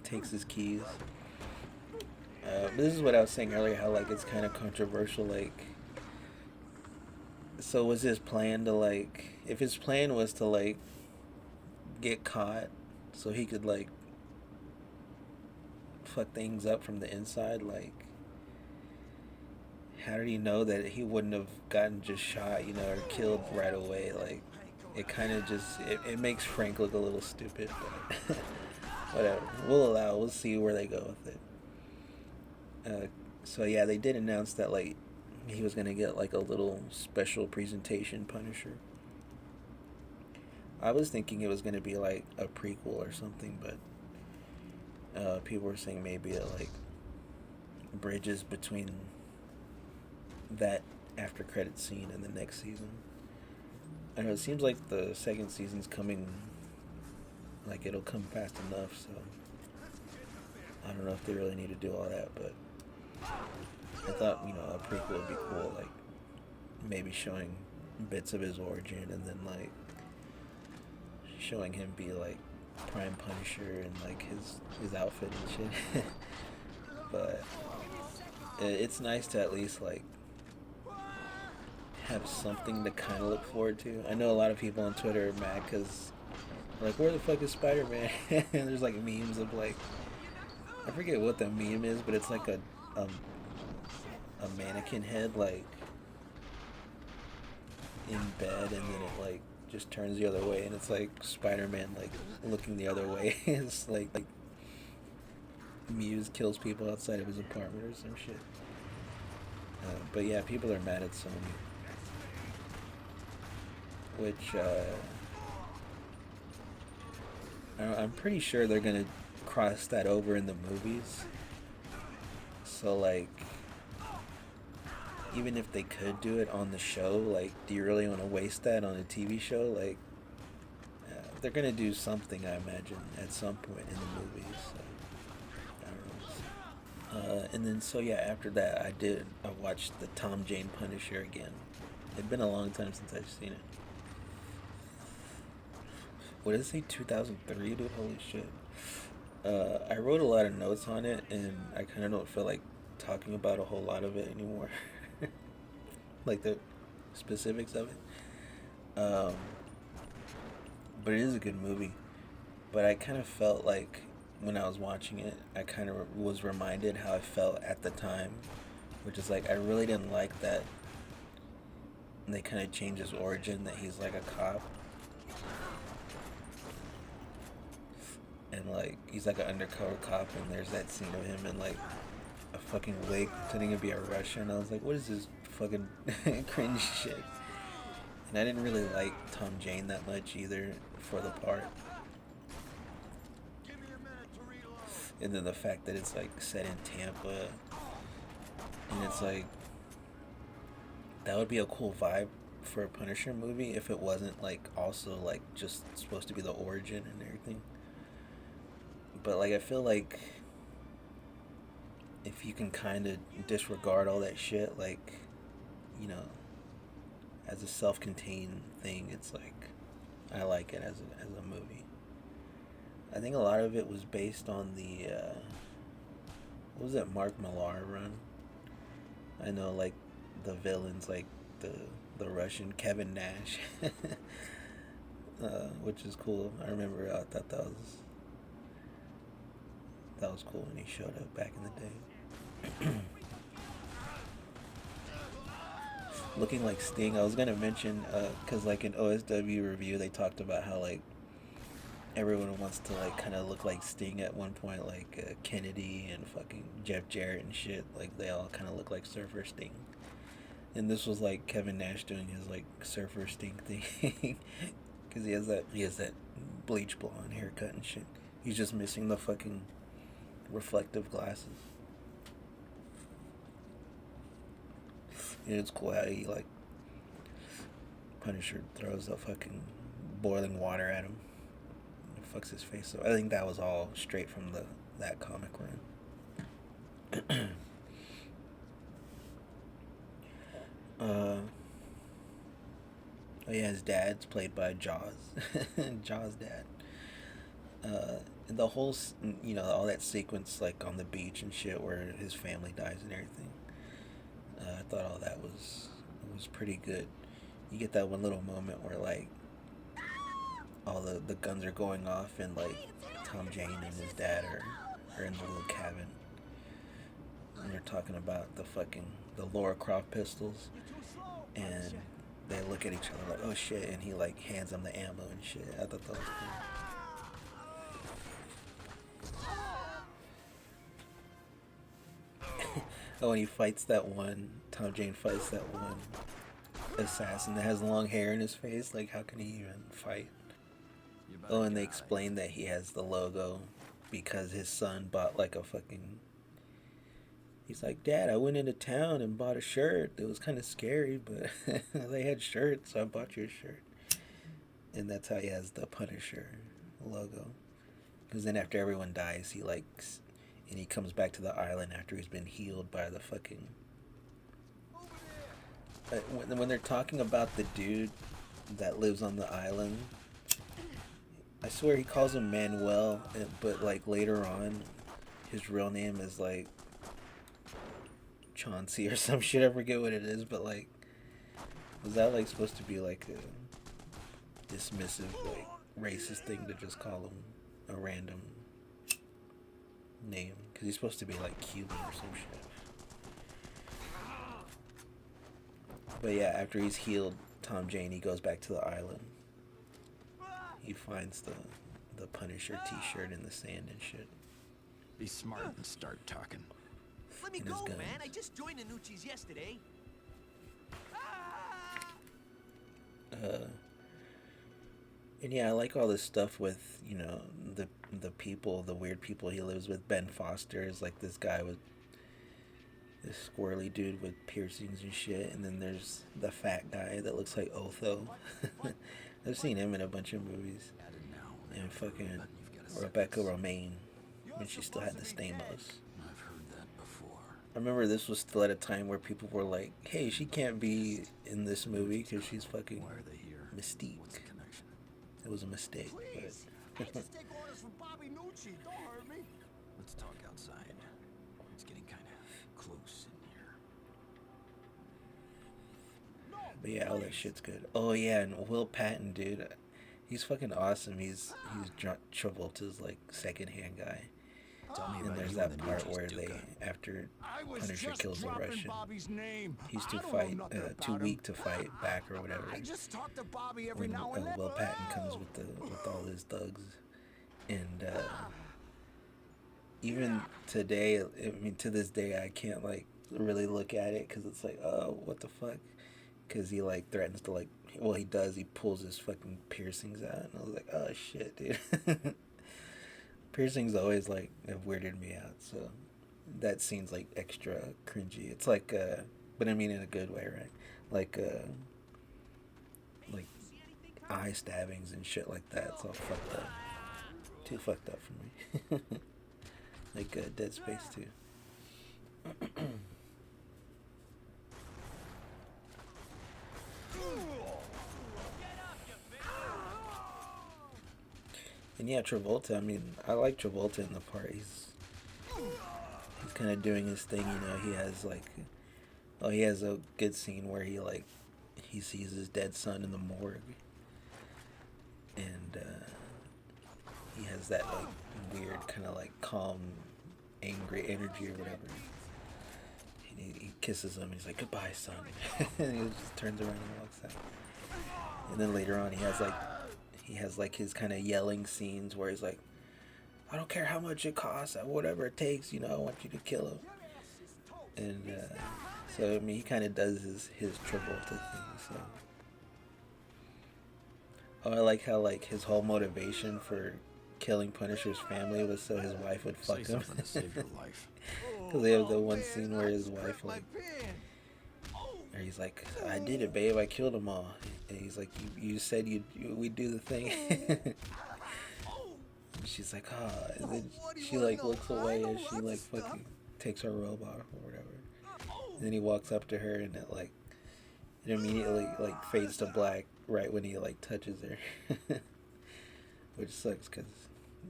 takes his keys. But this is what I was saying earlier, how like it's kind of controversial. Like, so was his plan to like, if his plan was to like get caught, so he could like fuck things up from the inside, like, how did he know that he wouldn't have gotten just shot, or killed right away? Like, it kind of just, it makes Frank look a little stupid, but whatever. We'll see where they go with it. So yeah, they did announce that like he was gonna get like a little special presentation Punisher. I was thinking it was gonna be like a prequel or something, but people were saying maybe it like bridges between that after credit scene and the next season. I know it seems like the second season's coming, like it'll come fast enough, so I don't know if they really need to do all that, but I thought, a prequel would be cool, like maybe showing bits of his origin and then like showing him be like Prime Punisher and like his outfit and shit. But it's nice to at least like have something to kind of look forward to. I know a lot of people on Twitter are mad because like, where the fuck is Spider-Man? And there's like memes of like, I forget what the meme is, but it's like a mannequin head like in bed, and then it like just turns the other way, and it's like Spider-Man like looking the other way. It's like Muse kills people outside of his apartment or some shit. But yeah, people are mad at Sony, which I'm pretty sure they're gonna cross that over in the movies. So like, even if they could do it on the show, like, do you really want to waste that on a TV show? Like, they're gonna do something, I imagine, at some point in the movies. So, I don't know. And then so yeah, after that, I watched the Tom Jane Punisher again. It'd been a long time since I've seen it. What did it say? 2003, dude. Holy shit. I wrote a lot of notes on it, and I kind of don't feel like talking about a whole lot of it anymore. Like the specifics of it. But it is a good movie. But I kind of felt like when I was watching it, I kind of was reminded how I felt at the time, which is like, I really didn't like that they kind of changed his origin, that he's like a cop. And like, he's like an undercover cop, and there's that scene of him in like a fucking wig pretending to be a Russian. I was like, what is this fucking cringe shit? And I didn't really like Tom Jane that much either for the part. And then the fact that it's like set in Tampa, and it's like, that would be a cool vibe for a Punisher movie if it wasn't like also like just supposed to be the origin and everything. But like, I feel like if you can kind of disregard all that shit, like, as a self-contained thing, it's like, I like it as a movie. I think a lot of it was based on the what was that Mark Millar run? I know, like, the villains, like the Russian Kevin Nash, which is cool. I remember I thought that was cool when he showed up back in the day. Looking like Sting. I was gonna mention, cause like in OSW review they talked about how like everyone wants to like kind of look like Sting at one point, like Kennedy and fucking Jeff Jarrett and shit. Like they all kind of look like Surfer Sting. And this was like Kevin Nash doing his like Surfer Sting thing, cause he has that bleach blonde haircut and shit. He's just missing the fucking reflective glasses. And it's cool how he like, Punisher throws the fucking boiling water at him and fucks his face up. I think that was all straight from that comic run. Oh yeah, his dad's played by Jaws. Jaws' dad. the whole all that sequence like on the beach and shit where his family dies and everything. I thought all that was pretty good. You get that one little moment where like all the guns are going off and like Tom Jane and his dad are in the little cabin and they're talking about the Laura Croft pistols and they look at each other like, oh shit, and he like hands them the ammo and shit. I thought that was cool. Oh, and he fights that one, Tom Jane fights that one assassin that has long hair in his face. Like, how can he even fight? Oh, and they explain that he has the logo because his son bought like a fucking... He's like, Dad, I went into town and bought a shirt. It was kind of scary, but they had shirts, so I bought your shirt. And that's how he has the Punisher logo. Because then after everyone dies, he likes... And he comes back to the island after he's been healed by the fucking... When they're talking about the dude that lives on the island, I swear he calls him Manuel, but like later on, his real name is like Chauncey or some shit. I forget what it is, but like, was that like supposed to be like a dismissive, like racist thing to just call him a random name? Because he's supposed to be like Cuban or some shit. But yeah, after he's healed Tom Jane, he goes back to the island. He finds the Punisher t-shirt in the sand and shit. Be smart and start talking. Let me And his go, guns. man. I just joined Anucci's yesterday. And yeah, I like all this stuff with, the people, the weird people he lives with. Ben Foster is like this guy with this squirrely dude with piercings and shit, and then there's the fat guy that looks like Otho. I've seen him in a bunch of movies. And fucking Rebecca Romaine, when she still had the Stamos. I've heard that before. I remember this was still at a time where people were like, hey, she can't be in this movie because she's fucking Why are they here? Mystique. What's the connection? It was a mistake, Please. I just take orders from Bobby Nucci. Don't hurt me. Let's talk outside. It's getting kind of close in here. But yeah, all that shit's good. Oh yeah, and Will Patton, dude, he's fucking awesome. He's Travolta's like second-hand guy. Tell me And about there's you and that the part Nucci's, where Duca. they, after I was Punisher just kills the dropping Russian, Bobby's name. he's I too don't know fight, nothing too about weak him. to fight back or whatever. I just talk to Bobby every When now and then. Will Patton comes with all his thugs, and even today, I mean to this day, I can't like really look at it because it's like, oh, what the fuck? Because he like threatens to like, well, he does. He pulls his fucking piercings out, and I was like, oh shit, dude. Piercings always like have weirded me out, so that scene's like extra cringy. It's like, but I mean in a good way, right? Like eye stabbings and shit like that. It's all fucked up. Too fucked up for me. Like Dead Space 2. And yeah, Travolta, I mean, I like Travolta in the part. He's kind of doing his thing, He has like, oh, he has a good scene where he sees his dead son in the morgue, and he has that like weird kind of like calm, angry energy or whatever. And he kisses him. He's like, "Goodbye, son," and he just turns around and walks out. And then later on, he has like his kind of yelling scenes where he's like, I don't care how much it costs, whatever it takes, I want you to kill him. And so, I mean, he kind of does his Travolta thing, so. Oh, I like how, like, his whole motivation for killing Punisher's family was so his wife would fuck Say him. something to save your life. Because they have the one scene where his wife, like, or he's like, I did it, babe, I killed them all. And he's like, you said we'd do the thing. And she's like, and then she like looks away as she like fucking takes her robe off or whatever. And then he walks up to her and it immediately like fades to black right when he like touches her. Which sucks because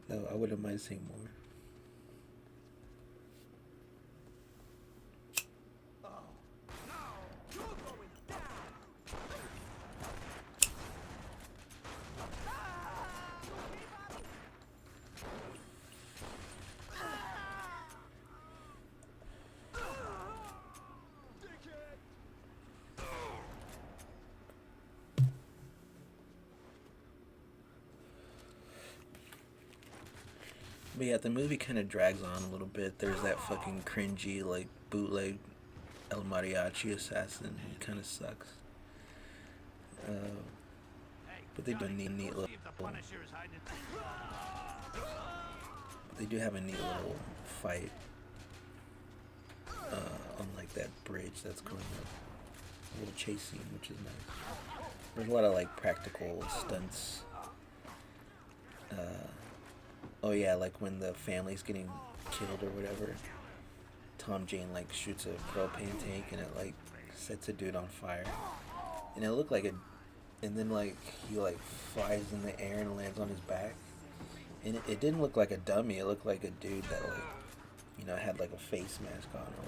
No, I wouldn't mind seeing more. But yeah, the movie kind of drags on a little bit. There's that fucking cringy, like, bootleg El Mariachi assassin. It kind of sucks. Uh, but they do a neat little. They do have a neat little fight on like that bridge that's going up. A little chase scene, which is nice. There's a lot of like practical stunts. Oh yeah, like when the family's getting killed or whatever, Tom Jane like shoots a propane tank and it like sets a dude on fire, and it looked like a, and then like he like flies in the air and lands on his back, and it didn't look like a dummy. It looked like a dude that like, you know, had like a face mask on or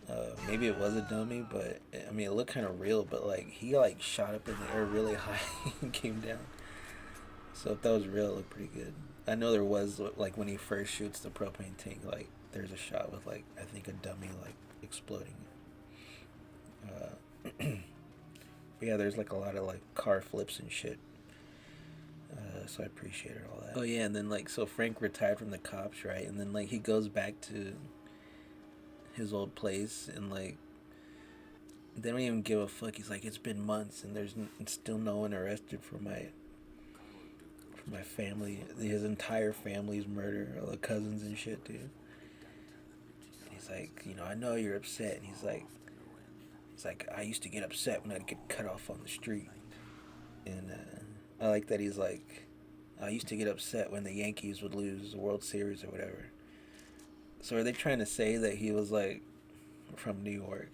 whatever. Maybe it was a dummy, but I mean it looked kind of real. But like he like shot up in the air really high and came down. So if that was real, it looked pretty good. I know there was, like, when he first shoots the propane tank, like, there's a shot with, like, I think a dummy, like, exploding. But yeah, there's, like, a lot of, like, car flips and shit. So I appreciated all that. Oh, yeah, and then, like, so Frank retired from the cops, right? And then, like, he goes back to his old place, and, like, they don't even give a fuck. He's like, it's been months, and there's still no one arrested for my family, his entire family's murder, all the cousins and shit, dude. And he's like, you know, I know you're upset. And he's like, I used to get upset when I'd get cut off on the street. And I like that he's like, I used to get upset when the Yankees would lose the World Series or whatever. So are they trying to say that he was like from New York?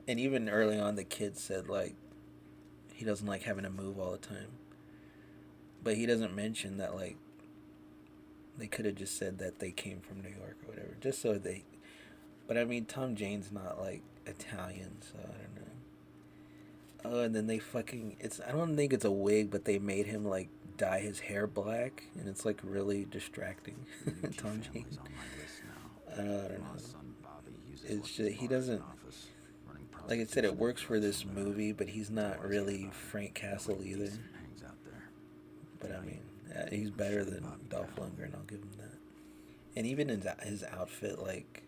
And even early on, the kid said like he doesn't like having to move all the time. But he doesn't mention that, like, they could have just said that they came from New York or whatever. Just so they... But, I mean, Tom Jane's not, like, Italian, so I don't know. Oh, and then they fucking... I don't think it's a wig, but they made him, like, dye his hair black. And it's, like, really distracting. Tom Jane. I don't know. It's just... He doesn't... Like I said, it works for this movie, but he's not really Frank Castle either. But I mean, he's better than Dolph Lundgren, I'll give him that. And even in his outfit, like,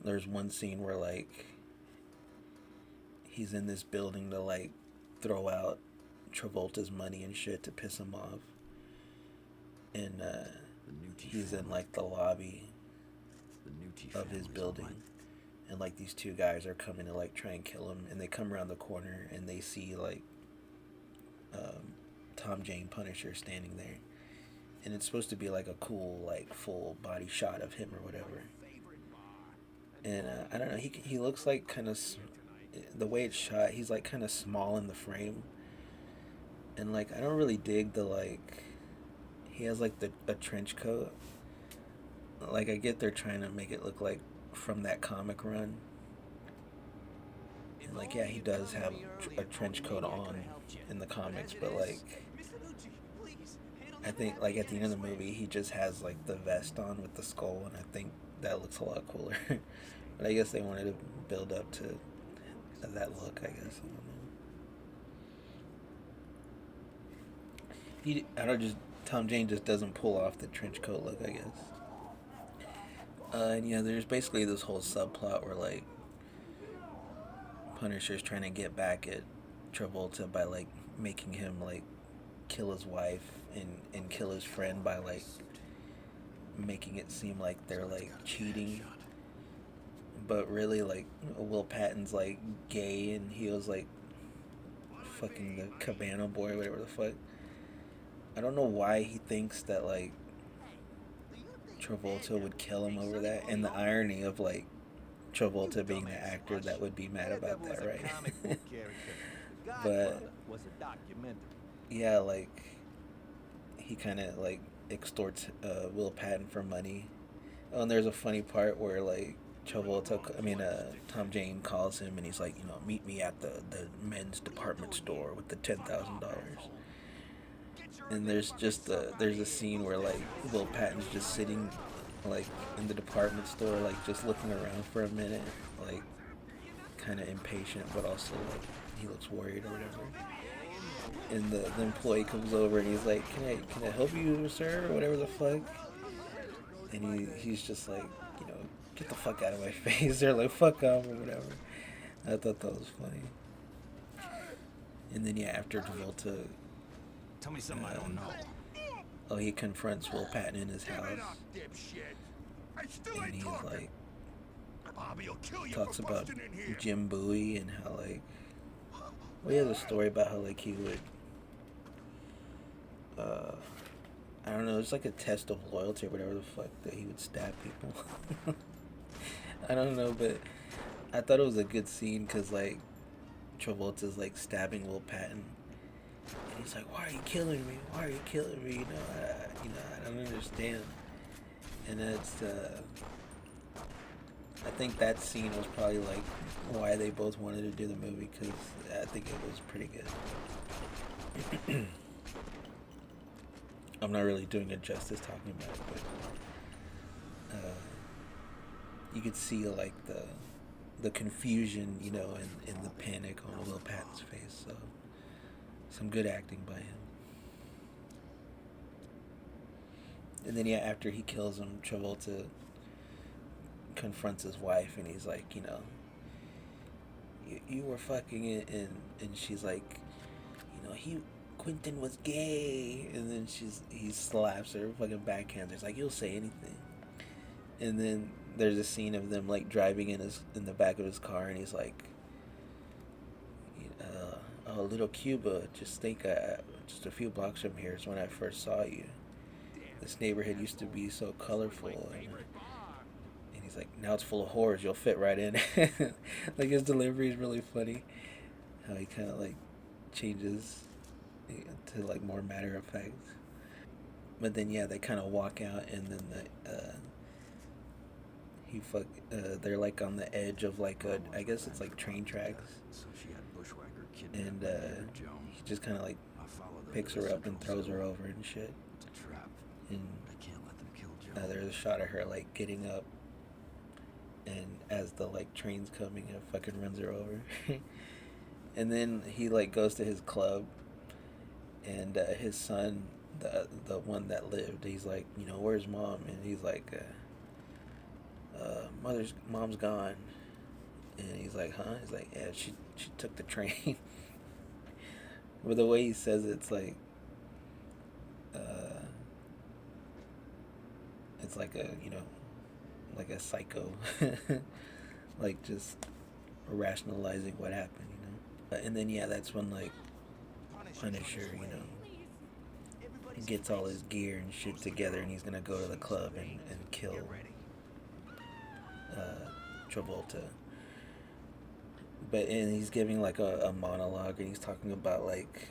there's one scene where, like, he's in this building to, like, throw out Travolta's money and shit to piss him off. And he's in, like, the lobby of his building. And, like, these two guys are coming to, like, try and kill him. And they come around the corner and they see, like, Tom Jane Punisher standing there, and it's supposed to be like a cool like full body shot of him or whatever. And I don't know, he looks like kind of, the way it's shot, he's like kind of small in the frame, and like I don't really dig the like, he has like a trench coat. Like I get they're trying to make it look like from that comic run, and like yeah, he does have a trench coat on in the comics, but like I think like at the end of the movie he just has like the vest on with the skull, and I think that looks a lot cooler. But I guess they wanted to build up to that look, I guess. I don't know. Tom Jane just doesn't pull off the trench coat look, I guess. And yeah, there's basically this whole subplot where like Punisher's trying to get back at Travolta by like making him like kill his wife and kill his friend by like making it seem like they're like cheating, but really like Will Patton's like gay and he was like fucking the Cabana boy or whatever the fuck. I don't know why he thinks that like Travolta would kill him over that, and the irony of like Travolta being the actor that would be mad about that, right? But yeah, like he kind of like extorts Will Patton for money. Oh, and there's a funny part where like Tom Jane calls him and he's like, meet me at the men's department store with the $10,000. And there's a scene where like Will Patton's just sitting like in the department store, like just looking around for a minute, like kind of impatient, but also like he looks worried or whatever. And the employee comes over and he's like, can I help you, sir, or whatever the fuck. And he's just like, get the fuck out of my face. They're like, fuck off or whatever. I thought that was funny. And then yeah, after Travolta, Tell me something I don't know. he confronts Will Patton in his house, and he's like, talks about Jim Bowie and how like, he has a story about how like he would, I don't know, it's like a test of loyalty or whatever the fuck, that he would stab people. I don't know, but I thought it was a good scene because like Travolta's like stabbing Will Patton, and he's like, "Why are you killing me? Why are you killing me? I don't understand." And it's, I think that scene was probably like why they both wanted to do the movie, because I think it was pretty good. I'm not really doing it justice talking about it, but you could see like the confusion, and the panic on Will Patton's face. So some good acting by him. And then yeah, after he kills him, Travolta confronts his wife, and he's like, you were fucking it, and she's like, Quentin was gay, and then he slaps her, fucking backhands her. It's like, you'll say anything. And then there's a scene of them like driving in the back of his car, and he's like, "Oh, little Cuba, just just a few blocks from here is when I first saw you. This neighborhood used to be so colorful." And he's like, "Now it's full of whores. You'll fit right in." Like his delivery is really funny. How he kind of like changes to like more matter of fact. But then yeah, they kind of walk out, and then they're like on the edge of like I guess it's like train tracks, and he just kind of like picks her up and throws her over and shit. And there's a shot of her like getting up, and as the like train's coming, it fucking runs her over. And then he like goes to his club, and his son, the one that lived, he's like, where's mom? And he's like, mom's gone. And he's like, huh? He's like, yeah, she took the train. But the way he says it's like, it's like like a psycho, like just rationalizing what happened, And then yeah, that's when like Punisher, gets all his gear and shit together, and he's gonna go to the club and kill Travolta. And he's giving like a monologue, and he's talking about like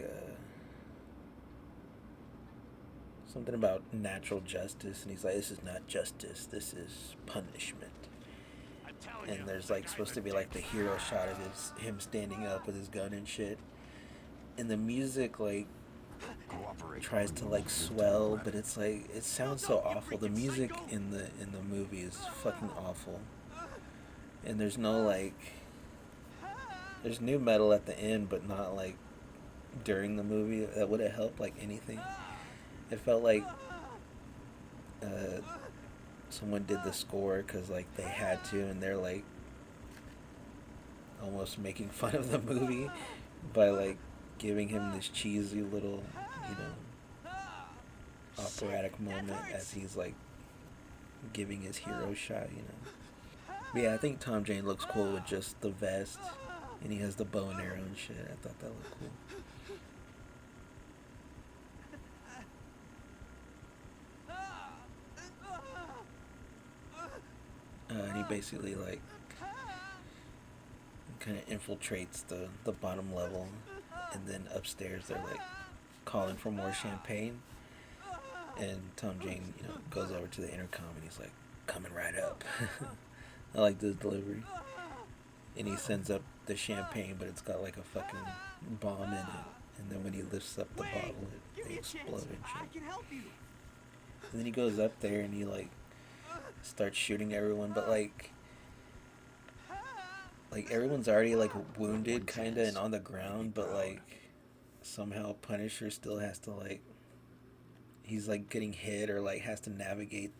something about natural justice, and he's like, this is not justice, this is punishment. And there's like supposed to be like the hero shot of him standing up with his gun and shit, and the music like tries to like swell, but it's like, it sounds so awful. The music in the movie is fucking awful, and there's no like, there's new metal at the end, but not like during the movie. That would have helped like anything. It felt like someone did the score because like they had to, and they're like almost making fun of the movie by like giving him this cheesy little, operatic moment as he's like giving his hero shot, But yeah, I think Tom Jane looks cool with just the vest, and he has the bow and arrow and shit. I thought that looked cool. And he basically like kind of infiltrates the bottom level, and then upstairs they're like calling for more champagne, And Tom Jane, goes over to the intercom and he's like, "Coming right up." I like this delivery. And he sends up the champagne, but it's got like a fucking bomb in it. And then when he lifts up the bottle, they explode and shit. can help you. And then he goes up there and he like starts shooting everyone, but like everyone's already like wounded kinda and on the ground, but like somehow Punisher still has to like, he's like getting hit or like has to navigate.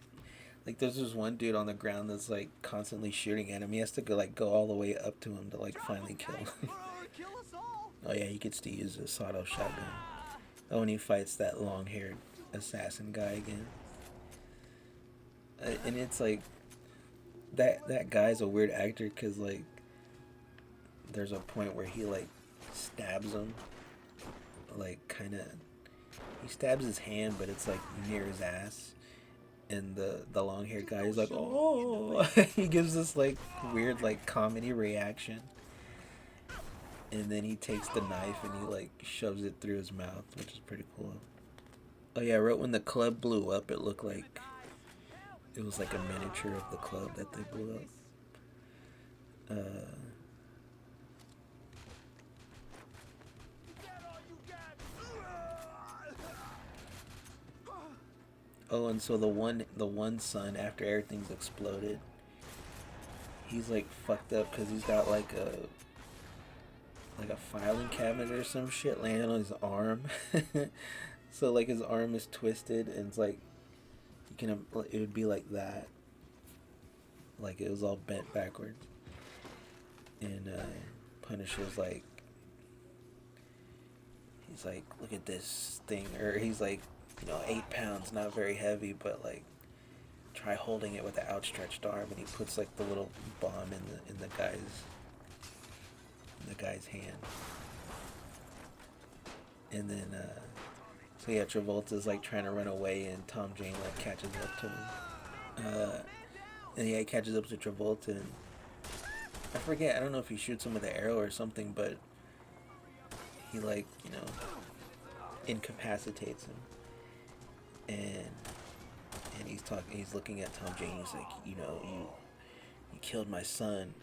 Like there's this one dude on the ground that's like constantly shooting at him. He has to go all the way up to him to like finally kill him. Kill us all. Oh yeah, he gets to use a sawed-off shotgun. Oh, and he fights that long-haired assassin guy again. And it's like that guy's a weird actor because like there's a point where he like stabs him, like kind of, he stabs his hand, but it's like near his ass. And the long-haired guy is like, "Oh!" He gives this like weird like comedy reaction. And then he takes the knife and he like shoves it through his mouth, which is pretty cool. Oh yeah, I wrote when the club blew up, it looked like it was like a miniature of the club that they blew up. Oh, and so the one son, after everything's exploded, he's like fucked up because he's got like a filing cabinet or some shit laying on his arm. So like his arm is twisted and it's like it would be like that, like it was all bent backwards. And Punisher's like, he's like, "Look at this thing," or he's like, 8 pounds, not very heavy, but like try holding it with an outstretched arm. And he puts like the little bomb in the guy's hand. And then so yeah, Travolta's like trying to run away and Tom Jane like catches up to him. And yeah, he catches up to Travolta and I forget, I don't know if he shoots him with an arrow or something, but he like, incapacitates him. And he's looking at Tom Jane, he's like, you killed my son.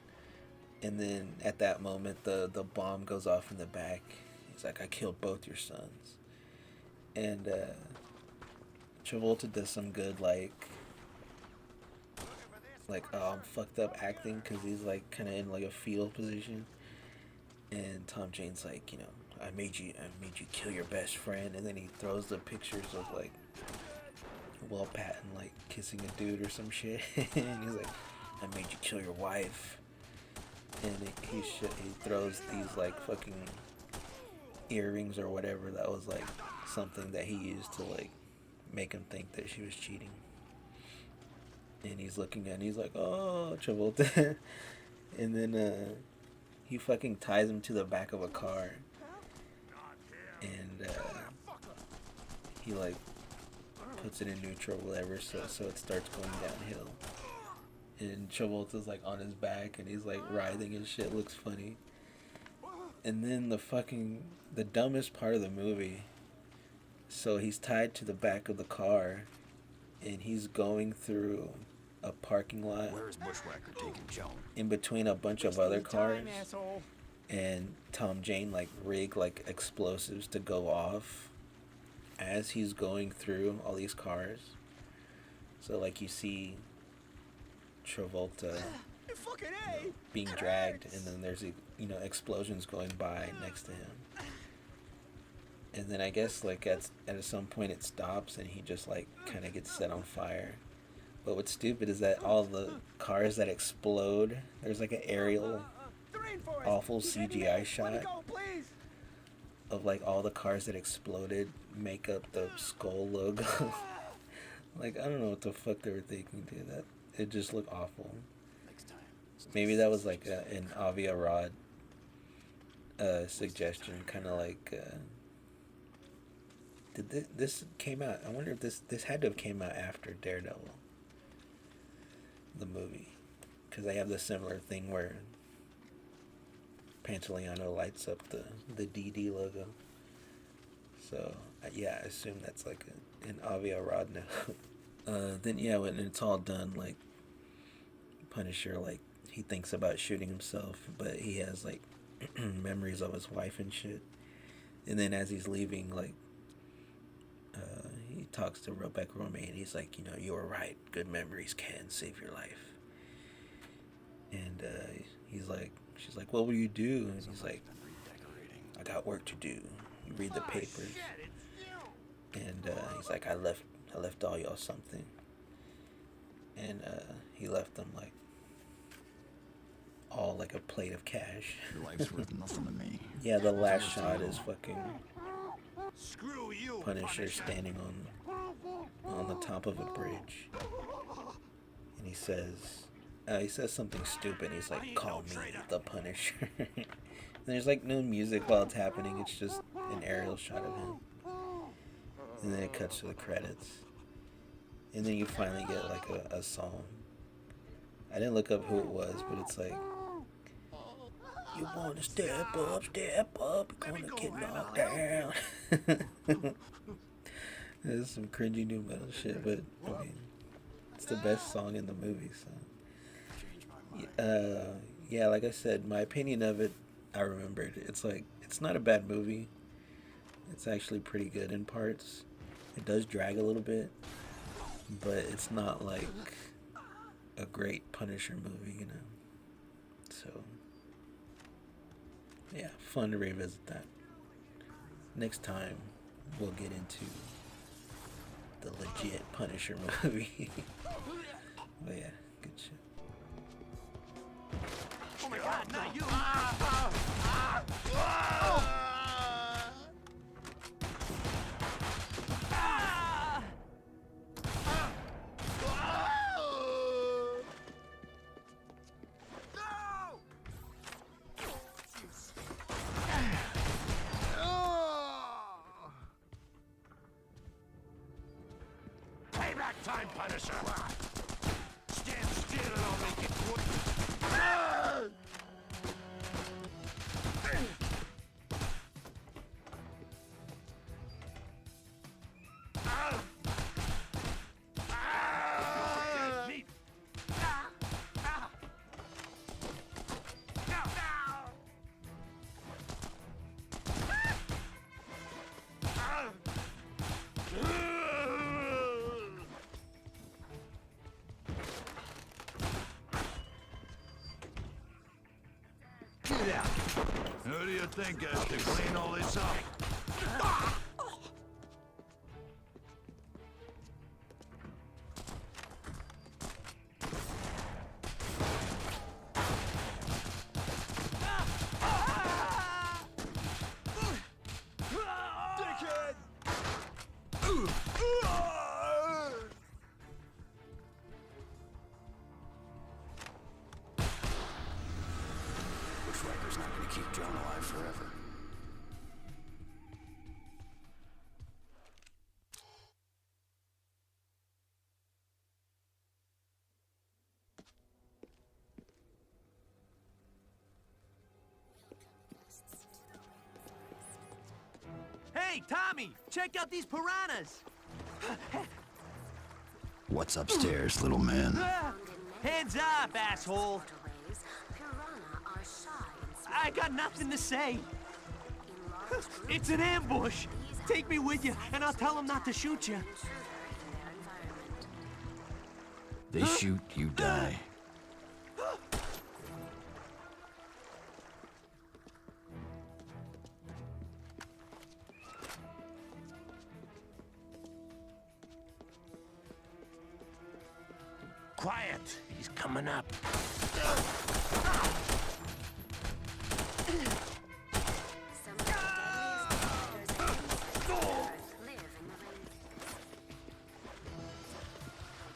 And then at that moment the bomb goes off in the back. He's like, "I killed both your sons." And Travolta does some good like I'm fucked up acting because he's like kind of in like a fetal position. And Tom Jane's like, I made you kill your best friend. And then he throws the pictures of like Will Patton like kissing a dude or some shit. And he's like, "I made you kill your wife." And he throws these like fucking earrings or whatever that was like something that he used to like make him think that she was cheating. And he's looking at it and he's like, "Oh, Travolta." And then he fucking ties him to the back of a car. And he like puts it in neutral, whatever, so it starts going downhill. And Travolta's like on his back and he's like writhing and shit, looks funny. And then the dumbest part of the movie, so he's tied to the back of the car and he's going through a parking lot. Where is Bushwhacker taking Joan? In between a bunch of other cars. And Tom Jane like rigged like explosives to go off as he's going through all these cars. So like you see Travolta being dragged, and then there's explosions going by next to him. And then I guess like at some point it stops and he just like kind of gets set on fire. But what's stupid is that all the cars that explode, there's like an aerial awful CGI shot of like all the cars that exploded make up the skull logo. Like I don't know what the fuck they were thinking, dude. That it just looked awful. Maybe that was like an Avia Rod suggestion, kind of like. Did this came out? I wonder if this had to have came out after Daredevil, the movie, because they have the similar thing where Pantoliano lights up the DD logo. So yeah, I assume that's like and Avi Arad now. Then yeah, when it's all done, like Punisher, like he thinks about shooting himself, but he has like memories of his wife and shit. And then as he's leaving, like he talks to Rebecca Romijn. He's like, you know, you were right. Good memories can save your life. And he's like, she's like, what will you do? And he's like, I got work to do. You read the papers. And he's like, I left all y'all something. And he left them like all like a plate of cash. Your life's worth nothing to me. Yeah, the last shot is fucking Screw you, Punisher standing on the top of a bridge, and he says something stupid. He's like, "Call me the Punisher." And there's like no music while it's happening. It's just an aerial shot of him, and then it cuts to the credits, and then you finally get like a song. I didn't look up who it was, but it's like, you wanna step up, you're gonna get knocked down. There's some cringy new metal shit, but I mean, it's the best song in the movie, so. Yeah, like I said, my opinion of it, I remembered. It's like, it's not a bad movie. It's actually pretty good in parts. It does drag a little bit, but it's not like a great Punisher movie, you know. So, yeah, fun to revisit that. Next time, we'll get into the legit Punisher movie. But yeah, good shit. Oh my God, not you! Payback time, Punisher! Stand still and I'll make it quick. Neat. Who do you think has to clean all this up? Looks like there's not going to keep John alive forever. Hey, Tommy, check out these piranhas. What's upstairs, little man? Hands up, asshole. I got nothing to say. It's an ambush. Take me with you, and I'll tell them not to shoot you. They shoot, you die. Quiet. He's coming up.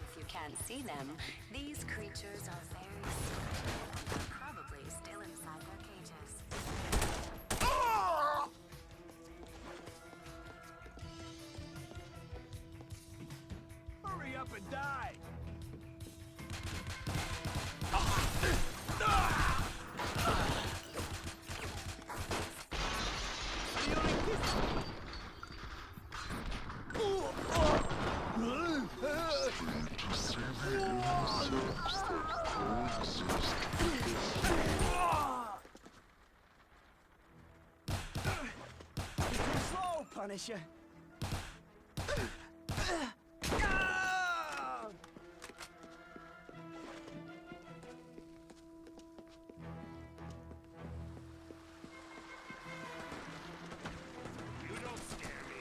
If you can't see them, these creatures are very small and are probably still inside their cages. Hurry up and die. Punisher. You don't scare me.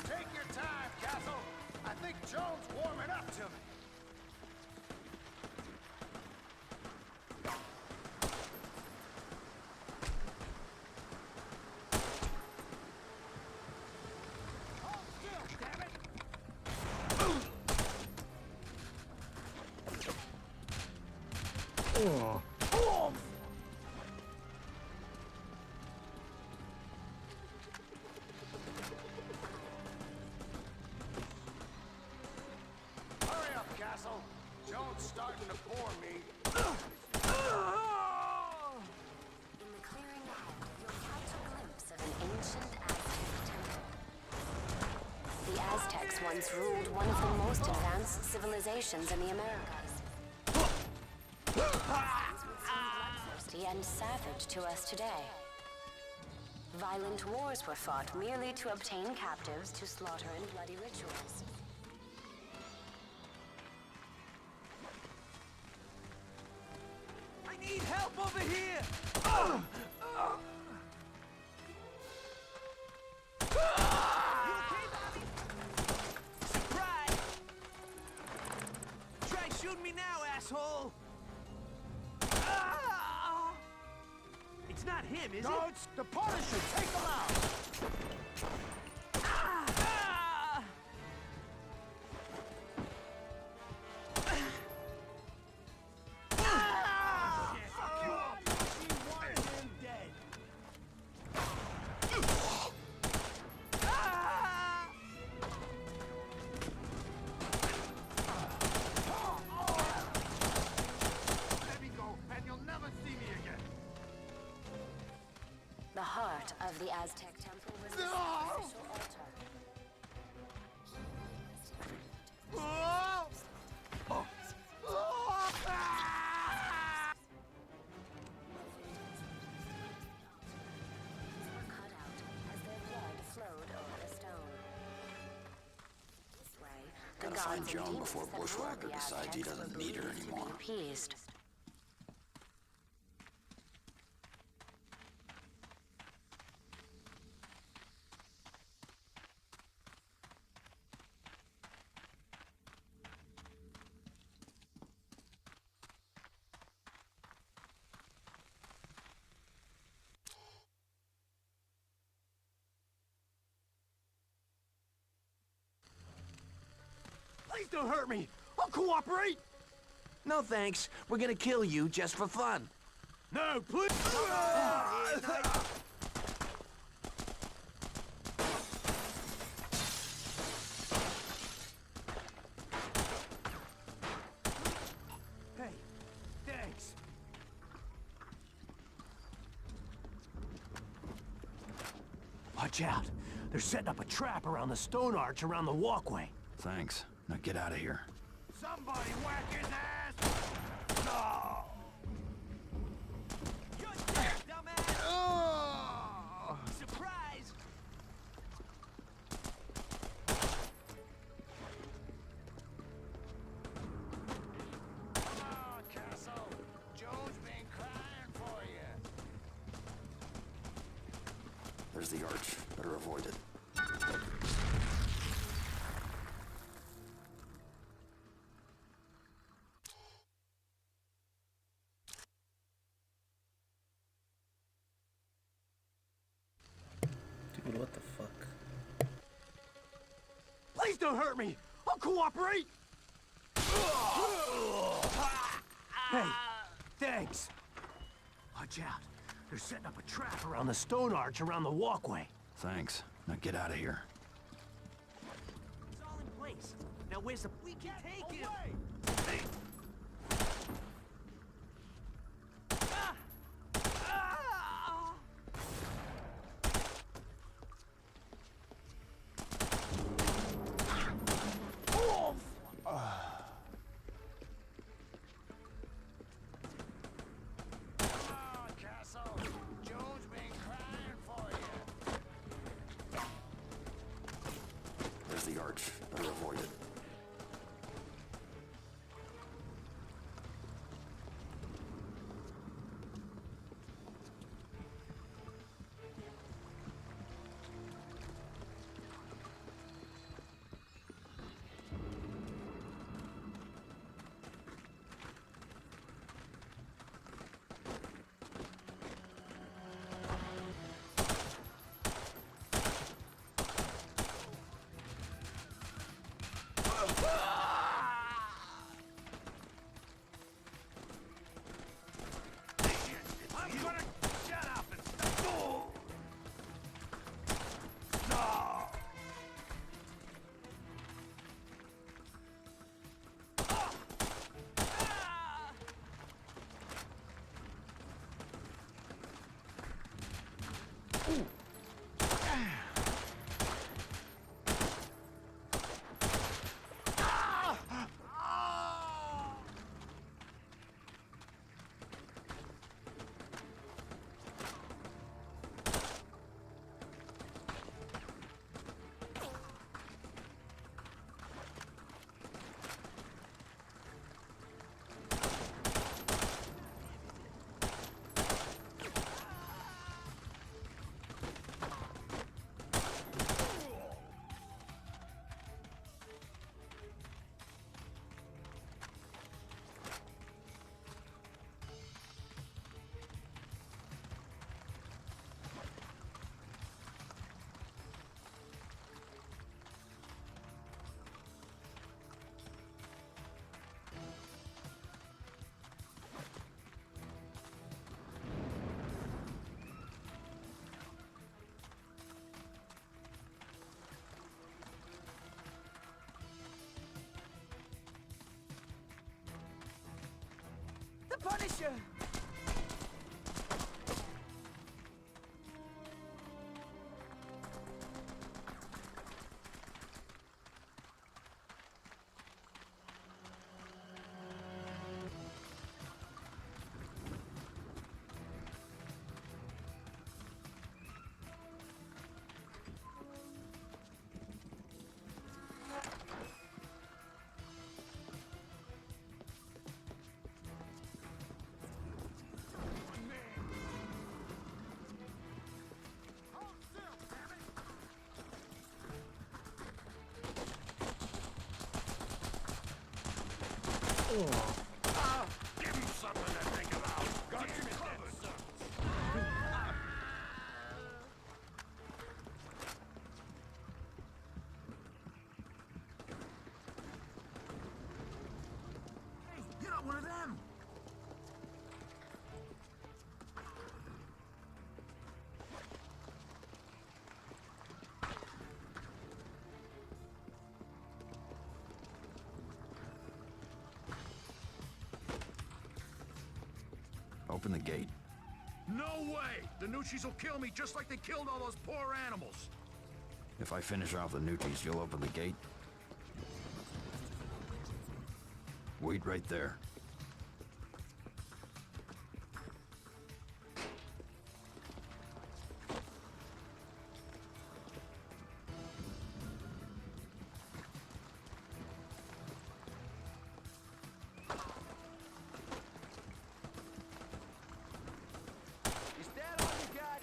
Take your time, Castle. I think Jones warming up to me. Hold still, damn it! Hurry up, Castle. Jones starting to bore me. In the clearing ahead, you'll catch a glimpse of an ancient Aztec temple. The Aztecs once ruled one of the most advanced civilizations in the Americas. Aztecs would seem bloodthirsty and savage to us today. Violent wars were fought merely to obtain captives to slaughter in bloody rituals. I need help over here! You okay, Bobby? Surprise! Try shooting me now, asshole! Ah! It's not him, is it? No, it's the Punisher. Take him out. Ah! Suck you up. She wanted him dead. Ah! Let me go, and you'll never see me again. The heart of the Aztec temple was the sacrificial altar. Were cut out as their blood flowed over the stone. This way, the Gotta gods find and Joan demons before that ruled Bushwhacker the decides he Aztecs doesn't were need her believed to be anymore. appeased. Please don't hurt me! I'll cooperate! No thanks. We're gonna kill you just for fun. No, please! Hey, thanks. Watch out. They're setting up a trap around the stone arch around the walkway. Thanks. Now get out of here. Somebody whack his ass! No! You're dead, dumbass! Oh! Surprise! Come on, Castle. Joe's been crying for you. There's the arch. Better avoid it. Dude, what the fuck? Please don't hurt me! I'll cooperate! Hey, thanks. Watch out. They're setting up a trap around the stone arch around the walkway. Thanks. Now get out of here. It's all in place. Now where's the... We can take him! Ah! the arch. Better avoid it. I'm gonna shut up and stop. No! The Punisher! Give him something to think about. Got you covered, sir. Hey, you're not one of them. Open the gate. No way! The Nucci's will kill me just like they killed all those poor animals. If I finish off the Nucci's, you'll open the gate? Wait right there. Is that all you got?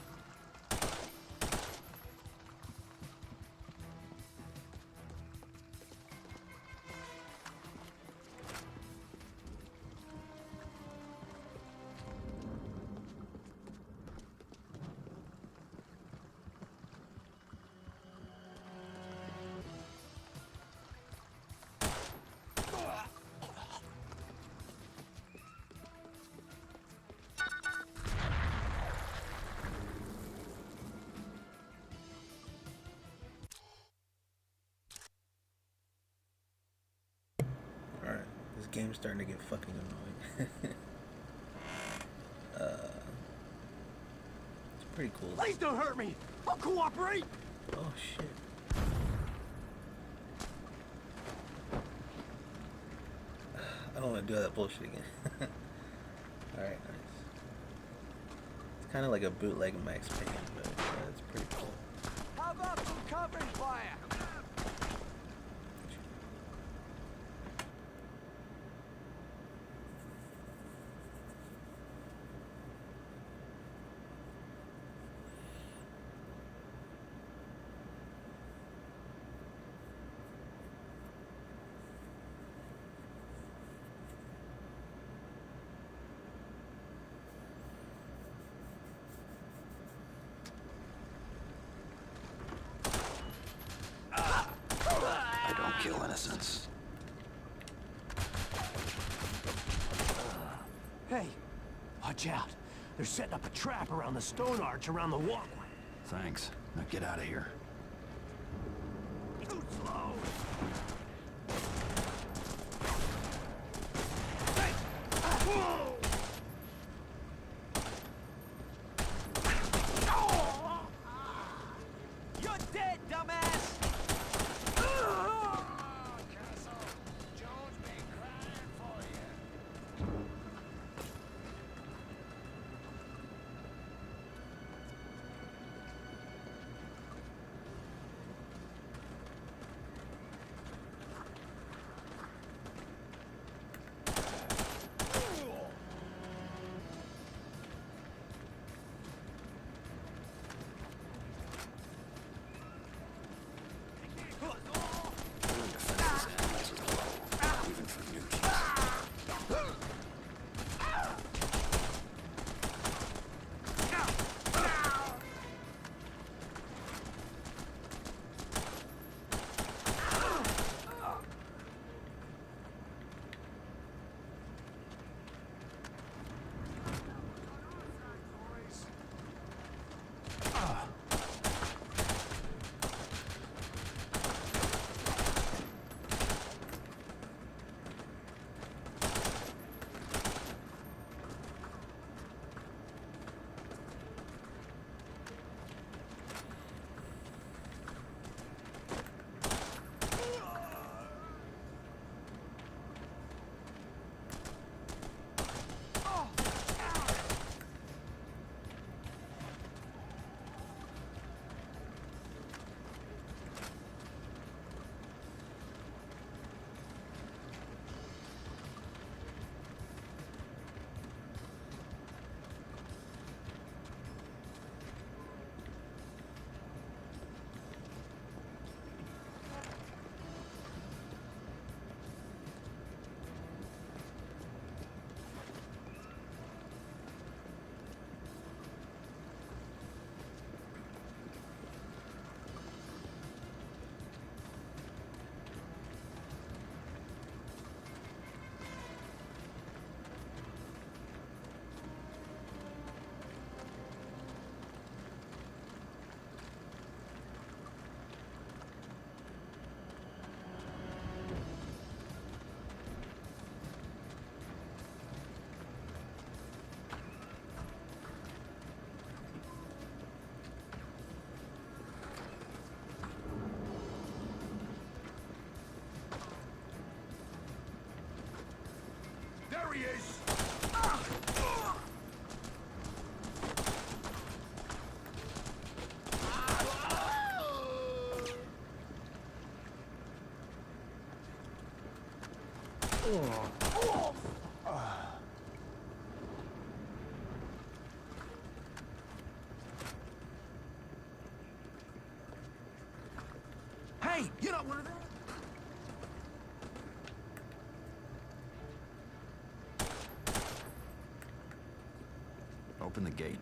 Alright, this game's starting to get fucking annoying. It's pretty cool. Please don't hurt me! I'll cooperate! Oh shit. I don't want to do that bullshit again. Alright, nice. It's kind of like a bootleg Max Payne, but it's pretty cool. How about some covering fire? kill innocents. Hey, watch out. They're setting up a trap around the stone arch around the walkway. Thanks. Now get out of here. Too slow. You're dead, dumbass! Even for new cheese. There he is! Hey, you're not one of them? Open the gate.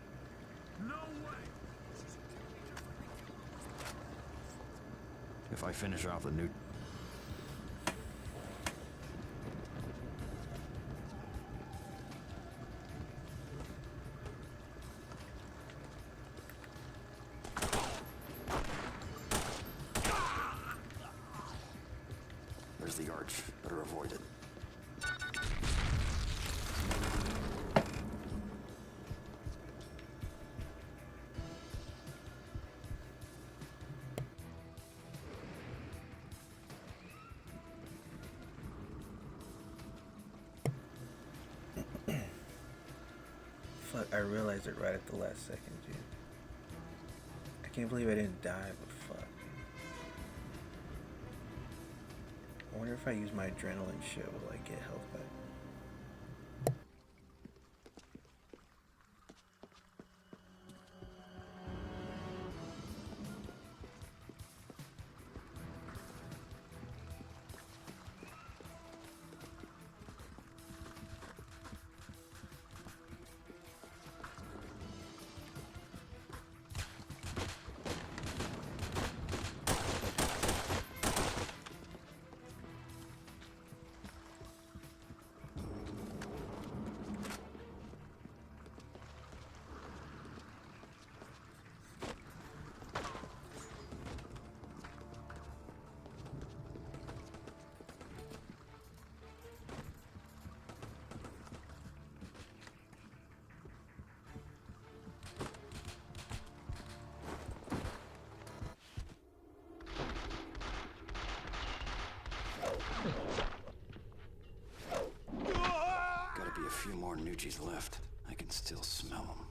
No way! If I finish off the new... There's the arch. Better avoid it. Fuck, I realized it right at the last second, dude. I can't believe I didn't die, but fuck. I wonder if I use my adrenaline shit, will I get health back? Nucci's left. I can still smell them.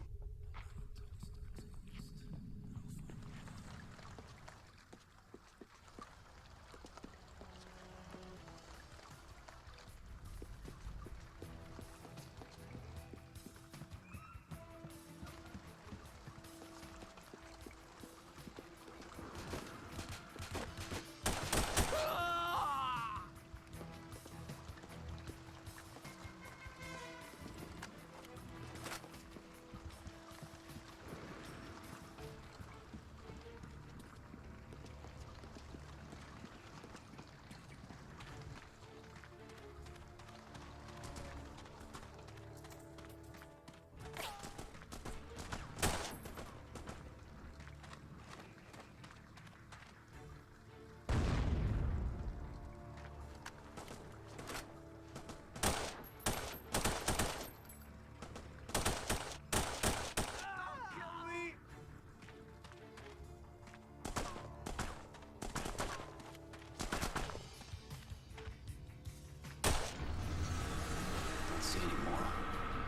Don't see any more.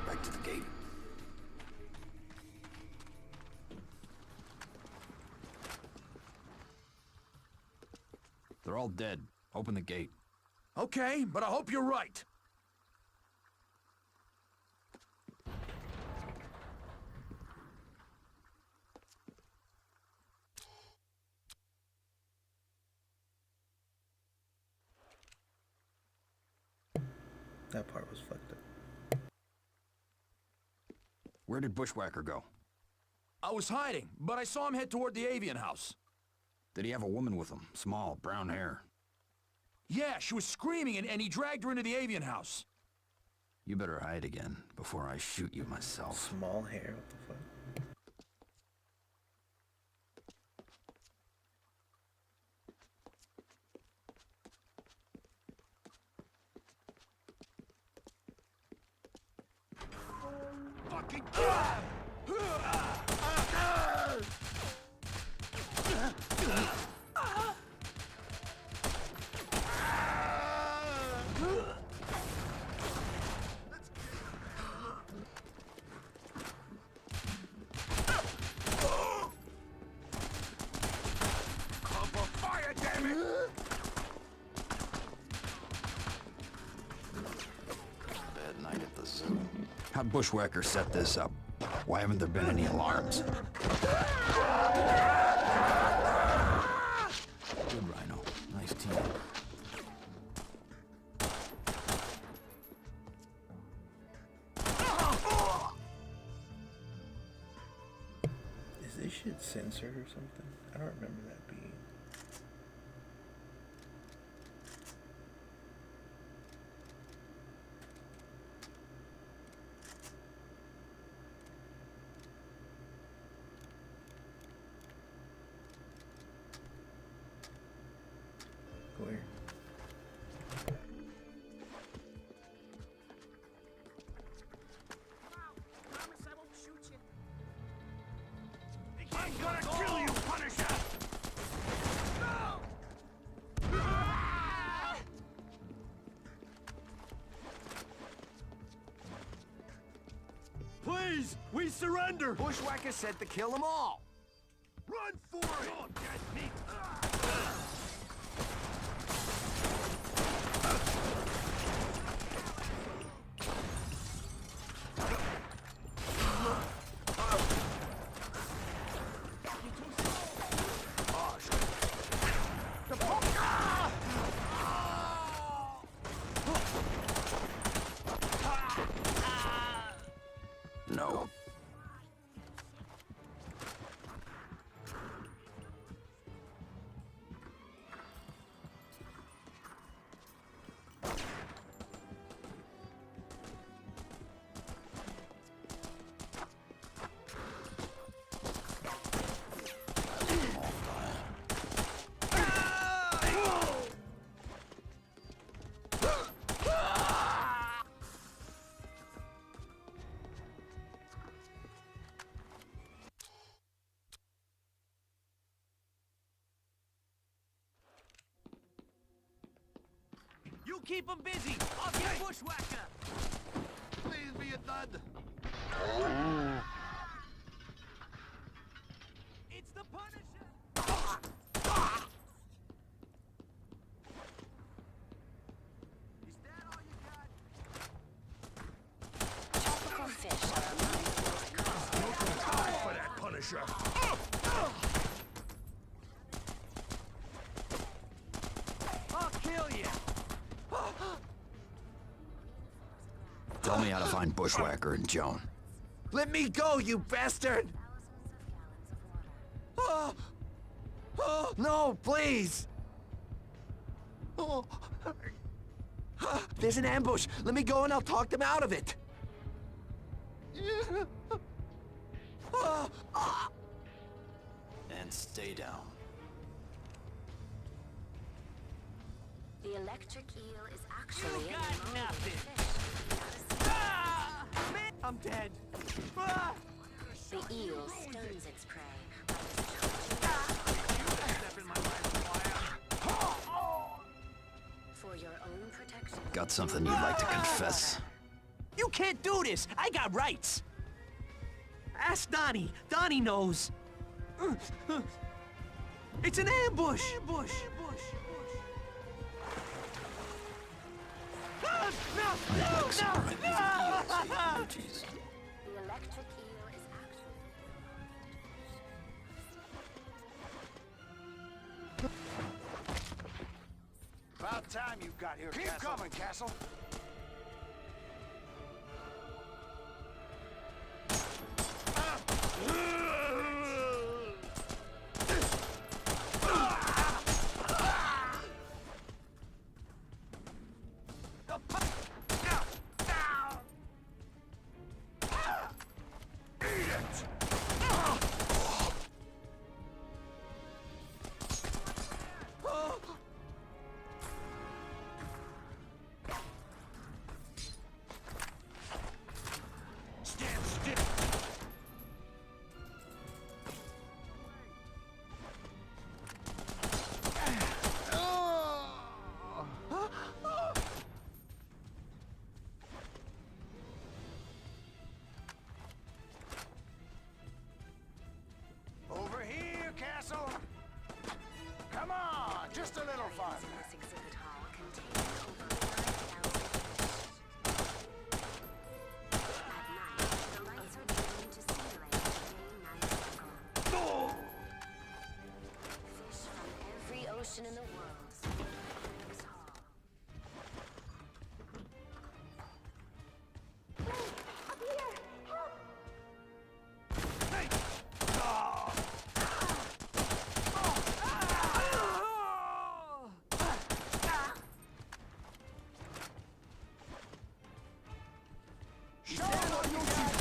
Back to the gate. They're all dead. Open the gate. Okay, but I hope you're right. That part was fucked up. Where did Bushwhacker go? I was hiding, but I saw him head toward the avian house. Did he have a woman with him? Small, brown hair. Yeah, she was screaming and he dragged her into the avian house. You better hide again before I shoot you myself. Small hair, what the fuck? Fucking fire, damn it! Bad night at the zoo. How'd Bushwhacker set this up? Why haven't there been any alarms? Good, Rhino. Nice team. Is this shit censored or something? I don't remember that being. Weird. I'm gonna kill you, Punisher! Please, we surrender! Bushwhacker said to kill them all. Run for it! You're dead meat! No. You keep them busy. I'll get Bushwhacker. Please be a thud. It's the Punisher! Is that all you got? Tropical fish are among the most costly. Time for that Punisher. I'll kill you! Tell me how to find Bushwhacker and Joan. Let me go, you bastard! No, please! Oh. There's an ambush. Let me go and I'll talk them out of it. And stay down. The electric eel is actually You an got elongated nothing. fish. Ah! Man, I'm dead. Ah! The eel stuns its prey by for your own protection. Got something you'd like to confess? You can't do this! I got rights! Ask Donnie. Donnie knows. It's an ambush! Ambush! Ah, no! Jeez. The electric eel is actually About time you got here, Keep coming, Castle. Stand still. Over here, Castle. Come on, just a little fun. this exhibit hall contains over 5,000 fish. At night, the lights are dimmed to simulate a day-night cycle. Fish from every ocean in the world swarm in this hall. Up here! Help! Show what you got.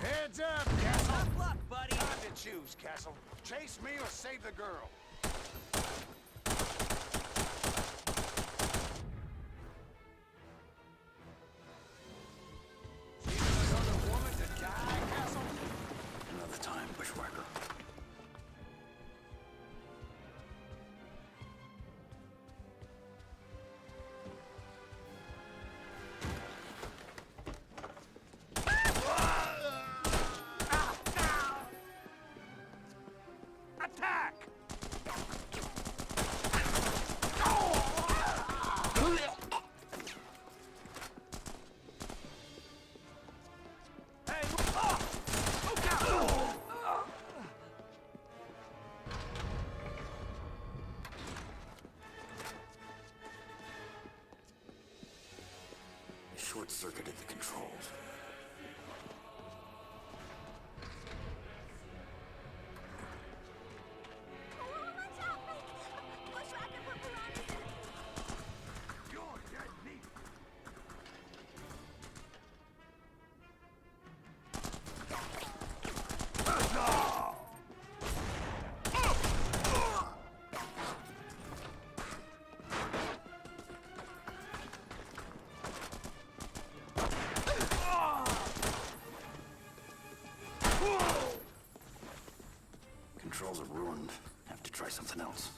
Heads up, Castle. Tough luck, buddy. Time to choose, Castle. Chase me or save the girl. See another woman to die, Castle? Another time, Bushwhacker. Attack! Hey, look out! Short-circuited the controls. Watch out, Mike! Bushwhacker put piranhas in it! You're dead meat. Controls are ruined. Have to try something else.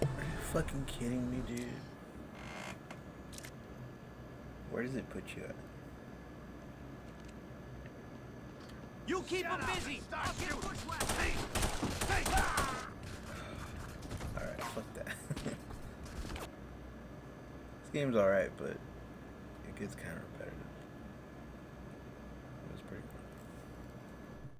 Are you fucking kidding me, dude? Where does it put you at? You keep him busy. I'll get bushwhacked. Alright, fuck that. This game's alright, but it gets kind of repetitive.